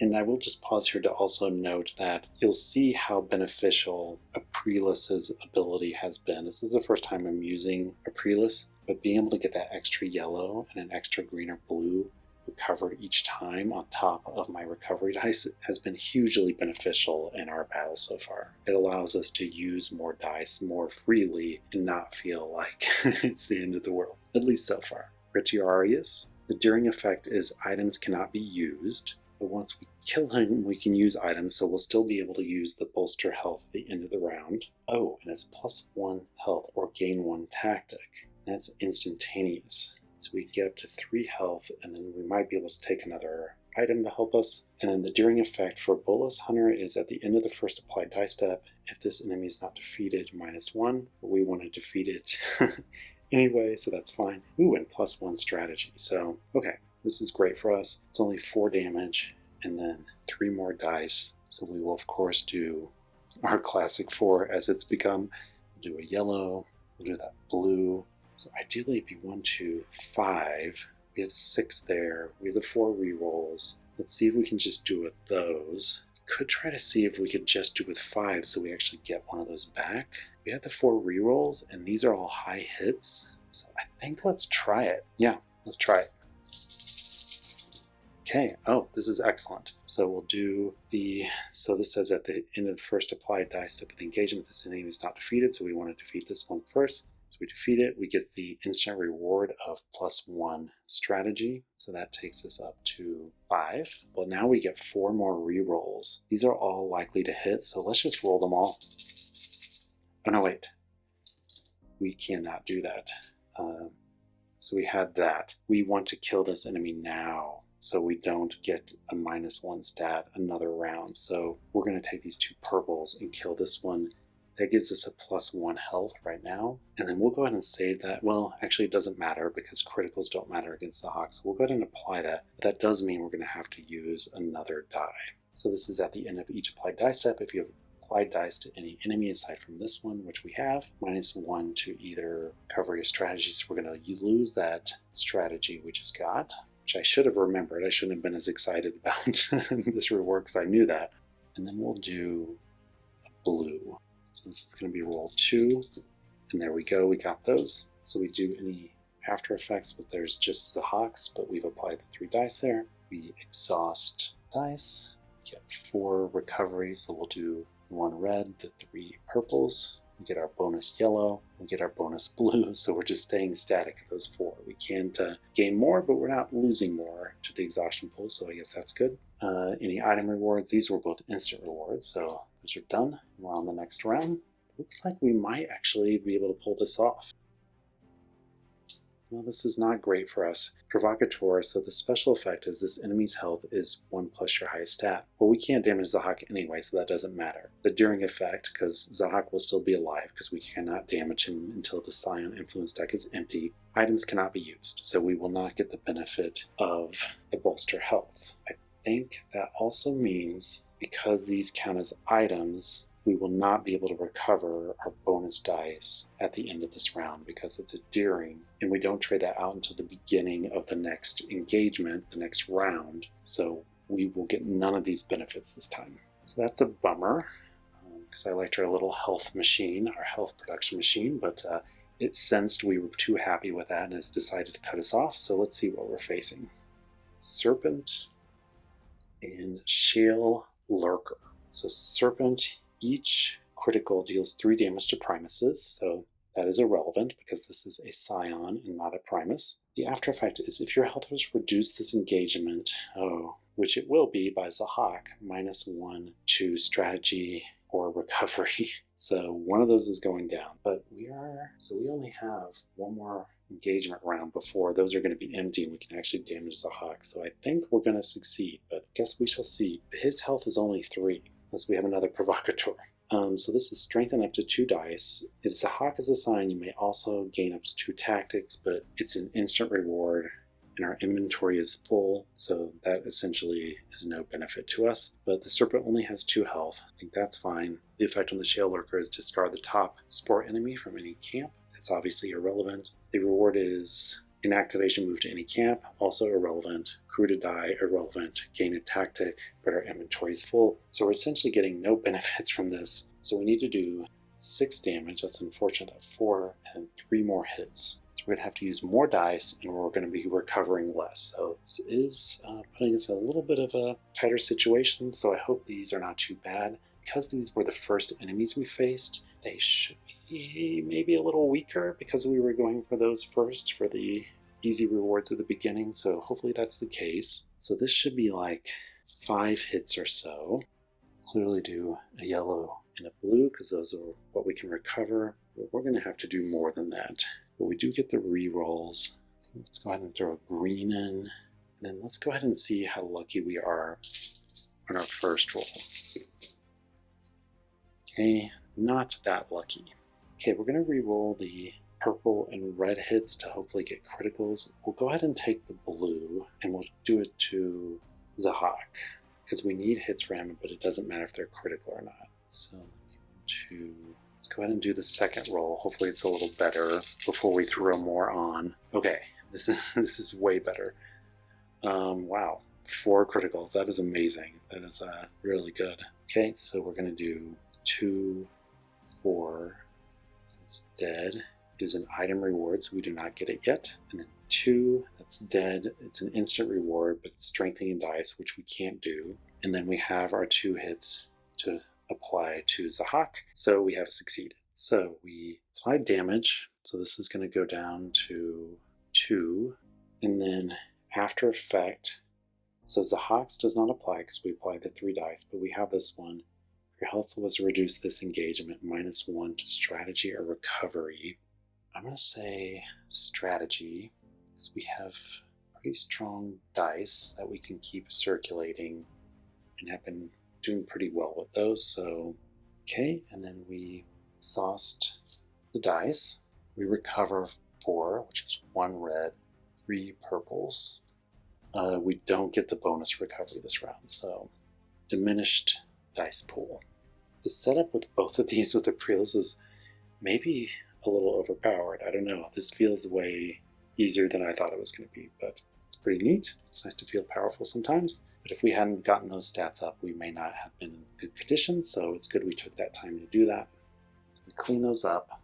And I will just pause here to also note that you'll see how beneficial Aprilus's ability has been. This is the first time I'm using Aprilus, but being able to get that extra yellow and an extra green or blue recovered each time on top of my recovery dice has been hugely beneficial in our battle so far. It allows us to use more dice more freely and not feel like it's the end of the world, at least so far. Retiarius, the Deering effect is items cannot be used, but once we kill him we can use items, so we'll still be able to use the bolster health at the end of the round. Oh, and it's +1 health or gain 1 tactic. That's instantaneous. So we get up to 3 health, and then we might be able to take another item to help us. And then the Deering effect for Bolus Hunter is at the end of the first applied die step. If this enemy is not defeated, -1, but we want to defeat it anyway, so that's fine. Ooh, and +1 strategy. So, okay, this is great for us. It's only 4 damage, and then 3 more dice. So we will, of course, do our classic 4 as it's become. We'll do a yellow, we'll do that blue. So ideally it'd be 1, 2, 5. We have 6 there. We have the 4 rerolls. Let's see if we can just do with those. Could try to see if we could just do with 5 so we actually get one of those back. We have the 4 rerolls, and these are all high hits. So I think let's try it. Yeah, let's try it. Okay, oh, this is excellent. So we'll do so this says at the end of the first applied die step of the engagement, this enemy is not defeated, so we want to defeat this one first. So we defeat it, we get the instant reward of +1 strategy. So that takes us up to 5. Well, now we get 4 more rerolls. These are all likely to hit, so let's just roll them all. Oh no, wait. We cannot do that. So we had that. We want to kill this enemy now, so we don't get a -1 stat another round. So we're going to take these 2 purples and kill this one. That gives us a +1 health right now. And then we'll go ahead and save that. Well, actually it doesn't matter because criticals don't matter against the Hawk. So we'll go ahead and apply that. But that does mean we're going to have to use another die. So this is at the end of each applied die step. If you have applied dice to any enemy aside from this one, which we have, -1 to either recovery or strategy. So we're going to lose that strategy we just got, which I should have remembered. I shouldn't have been as excited about this reward because I knew that. And then we'll do a blue. So this is going to be roll 2, and there we go, we got those. So we do any after effects, but there's just the Hawks, but we've applied the 3 dice there. We exhaust dice, we get 4 recovery, so we'll do 1 red, the 3 purples, we get our bonus yellow, we get our bonus blue, so we're just staying static at those 4. We can't gain more, but we're not losing more to the exhaustion pool, so I guess that's good. Any item rewards, these were both instant rewards, so those are done. We're on the next round. Looks like we might actually be able to pull this off. Well, this is not great for us. Provocateur, so the special effect is this enemy's health is 1 plus your highest stat. Well, we can't damage Zahak anyway, so that doesn't matter. The Deering effect, because Zahak will still be alive, because we cannot damage him until the Scion influence deck is empty. Items cannot be used, so we will not get the benefit of the bolster health. I think that also means because these count as items, we will not be able to recover our bonus dice at the end of this round because it's a Deering, and we don't trade that out until the beginning of the next engagement, the next round, so we will get none of these benefits this time. So that's a bummer, because I liked our little health machine, our health production machine, but it sensed we were too happy with that and has decided to cut us off, so let's see what we're facing. Serpent and Shale Lurker. So Serpent, each critical deals 3 damage to Primuses, so that is irrelevant because this is a Scion and not a Primus. The after effect is if your health was reduced this engagement, which it will be by Zahak, -1 to strategy or recovery. So one of those is going down, but we only have 1 more engagement round before those are going to be empty and we can actually damage Zahak. So I think we're going to succeed, but I guess we shall see. His health is only 3, unless we have another Provocateur. So this is strengthen up to 2 dice. If Zahak is a sign, you may also gain up to 2 tactics, but it's an instant reward and our inventory is full, so that essentially is no benefit to us. But the Serpent only has 2 health. I think that's fine. The effect on the Shale Lurker is discard the top sport enemy from any camp. That's obviously irrelevant. The reward is Inactivation, move to any camp, also irrelevant. Crew to die, irrelevant. Gain a tactic, but our inventory is full. So we're essentially getting no benefits from this. So we need to do 6 damage. That's unfortunate. That 4 and 3 more hits. So we're going to have to use more dice, and we're going to be recovering less. So this is putting us in a little bit of a tighter situation. So I hope these are not too bad. Because these were the first enemies we faced, they should be maybe a little weaker because we were going for those first for the easy rewards at the beginning. So hopefully that's the case. So this should be like 5 hits or so. Clearly do a yellow and a blue because those are what we can recover. But we're going to have to do more than that. But we do get the re-rolls. Let's go ahead and throw a green in. And then let's go ahead and see how lucky we are on our first roll. Okay, not that lucky. Okay, we're going to re-roll the purple and red hits to hopefully get criticals. We'll go ahead and take the blue and we'll do it to Zahak because we need hits for him, but it doesn't matter if they're critical or not. So let's go ahead and do the second roll. Hopefully it's a little better before we throw more on. Okay, this is way better. Wow, 4 criticals. That is amazing. That is really good. Okay, so we're going to do 2, 4 is dead. Is an item reward, so we do not get it yet. And then 2, that's dead. It's an instant reward, but strengthening dice, which we can't do. And then we have our 2 hits to apply to Zahak, so we have succeeded. So we applied damage, so this is going to go down to 2. And then after effect, so Zahak's does not apply because we applied the 3 dice, but we have this one. Your health was reduced this engagement -1 to strategy or recovery. I'm going to say strategy because we have pretty strong dice that we can keep circulating and have been doing pretty well with those. So, okay, and then we exhaust the dice. We recover 4, which is 1 red, 3 purples. We don't get the bonus recovery this round, so diminished dice pool. The setup with both of these with the Primuses is maybe a little overpowered. I don't know. This feels way easier than I thought it was going to be, but it's pretty neat. It's nice to feel powerful sometimes. But if we hadn't gotten those stats up, we may not have been in good condition, so it's good we took that time to do that. So we clean those up,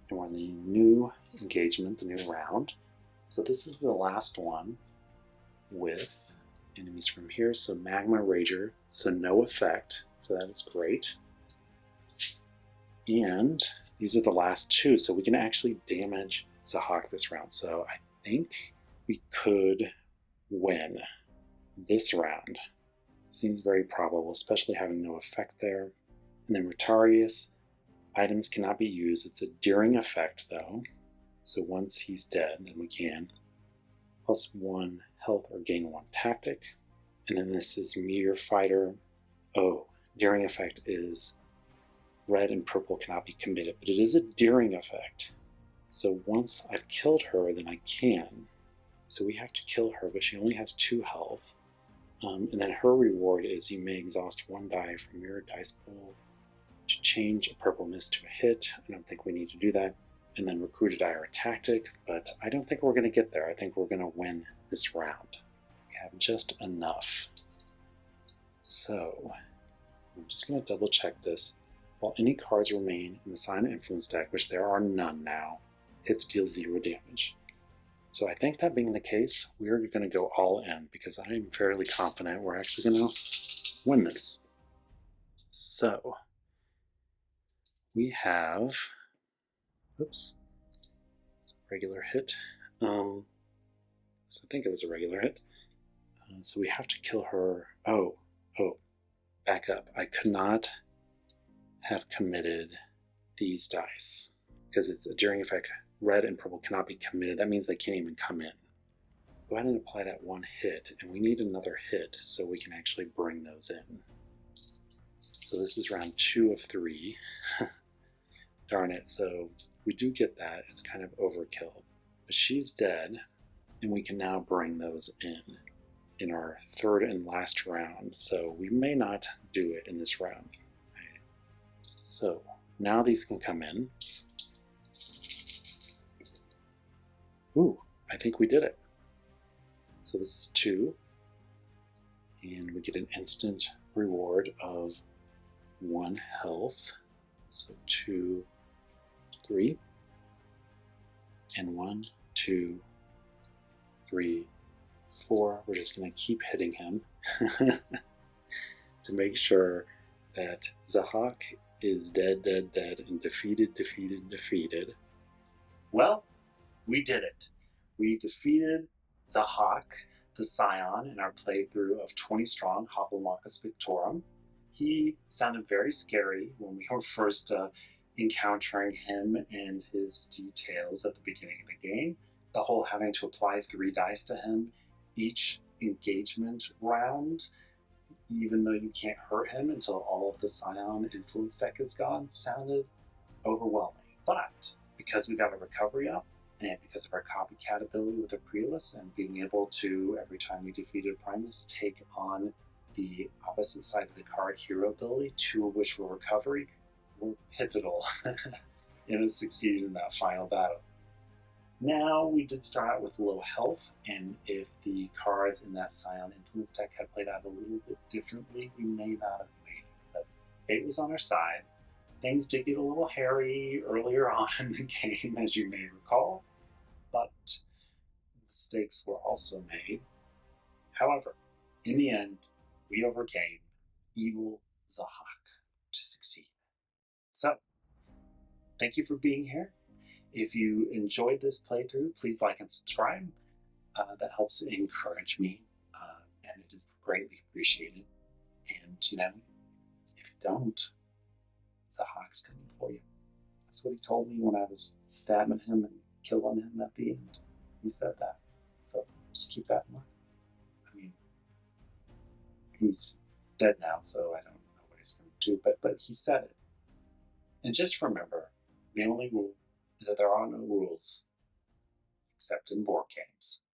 and we're in the new engagement, the new round. So this is the last one with enemies from here. So Magma Rager, so no effect, so that is great. And these are the last 2, so we can actually damage Zahak this round. So I think we could win this round. It seems very probable, especially having no effect there. And then Rotarius, items cannot be used. It's a during effect though. So once he's dead, then we can. +1 health or gain 1 tactic. And then this is Meteor Fighter. Oh, during effect is red and purple cannot be committed, but it is a during effect. So once I've killed her, then I can. So we have to kill her, but she only has 2 health. And then her reward is you may exhaust 1 die from your dice pool to change a purple mist to a hit. I don't think we need to do that. And then recruit a die or a tactic, but I don't think we're going to get there. I think we're going to win this round. We have just enough. So I'm just going to double check this. While any cards remain in the Scion Influence deck, which there are none now, hits deal 0 damage. So I think that being the case, we're going to go all in because I am fairly confident we're actually going to win this. So we have, oops, it's a regular hit. So I think it was a regular hit. So we have to kill her. Oh, back up. I could not have committed these dice because it's a during effect. Red and purple cannot be committed. That means they can't even come in. Go ahead and apply that 1 hit, and we need another hit so we can actually bring those in. So this is round 2 of 3. Darn it, so we do get that. It's kind of overkill. But she's dead, and we can now bring those in our 3rd and last round. So we may not do it in this round. So now these can come in. Ooh, I think we did it. So this is 2, and we get an instant reward of 1 health. So 2, 3, and 1, 2, 3, 4. We're just going to keep hitting him to make sure that Zahak is dead, dead, dead, and defeated, defeated, defeated. Well, we did it. We defeated Zahak, the Scion, in our playthrough of 20 Strong Hoplomachus Victorum. He sounded very scary when we were first encountering him and his details at the beginning of the game. The whole having to apply 3 dice to him each engagement round, even though you can't hurt him until all of the Scion influence deck is gone, sounded overwhelming. But because we got a recovery up, and because of our copycat ability with the Primuses and being able to, every time we defeated Primus, take on the opposite side of the card hero ability, 2 of which were recovery, were pivotal in succeeding in that final battle. Now, we did start out with low health, and if the cards in that Scion influence deck had played out a little bit differently, we may not have made it. But fate was on our side. Things did get a little hairy earlier on in the game, as you may recall, but mistakes were also made. However, in the end, we overcame evil Zahak to succeed. So, thank you for being here. If you enjoyed this playthrough, please like and subscribe. That helps encourage me, and it is greatly appreciated. And, if you don't, Zahak's coming for you. That's what he told me when I was stabbing him and killing him at the end. He said that. So just keep that in mind. I mean, he's dead now, so I don't know what he's going to do, but he said it. And just remember, the only rule is that there are no rules except in board games.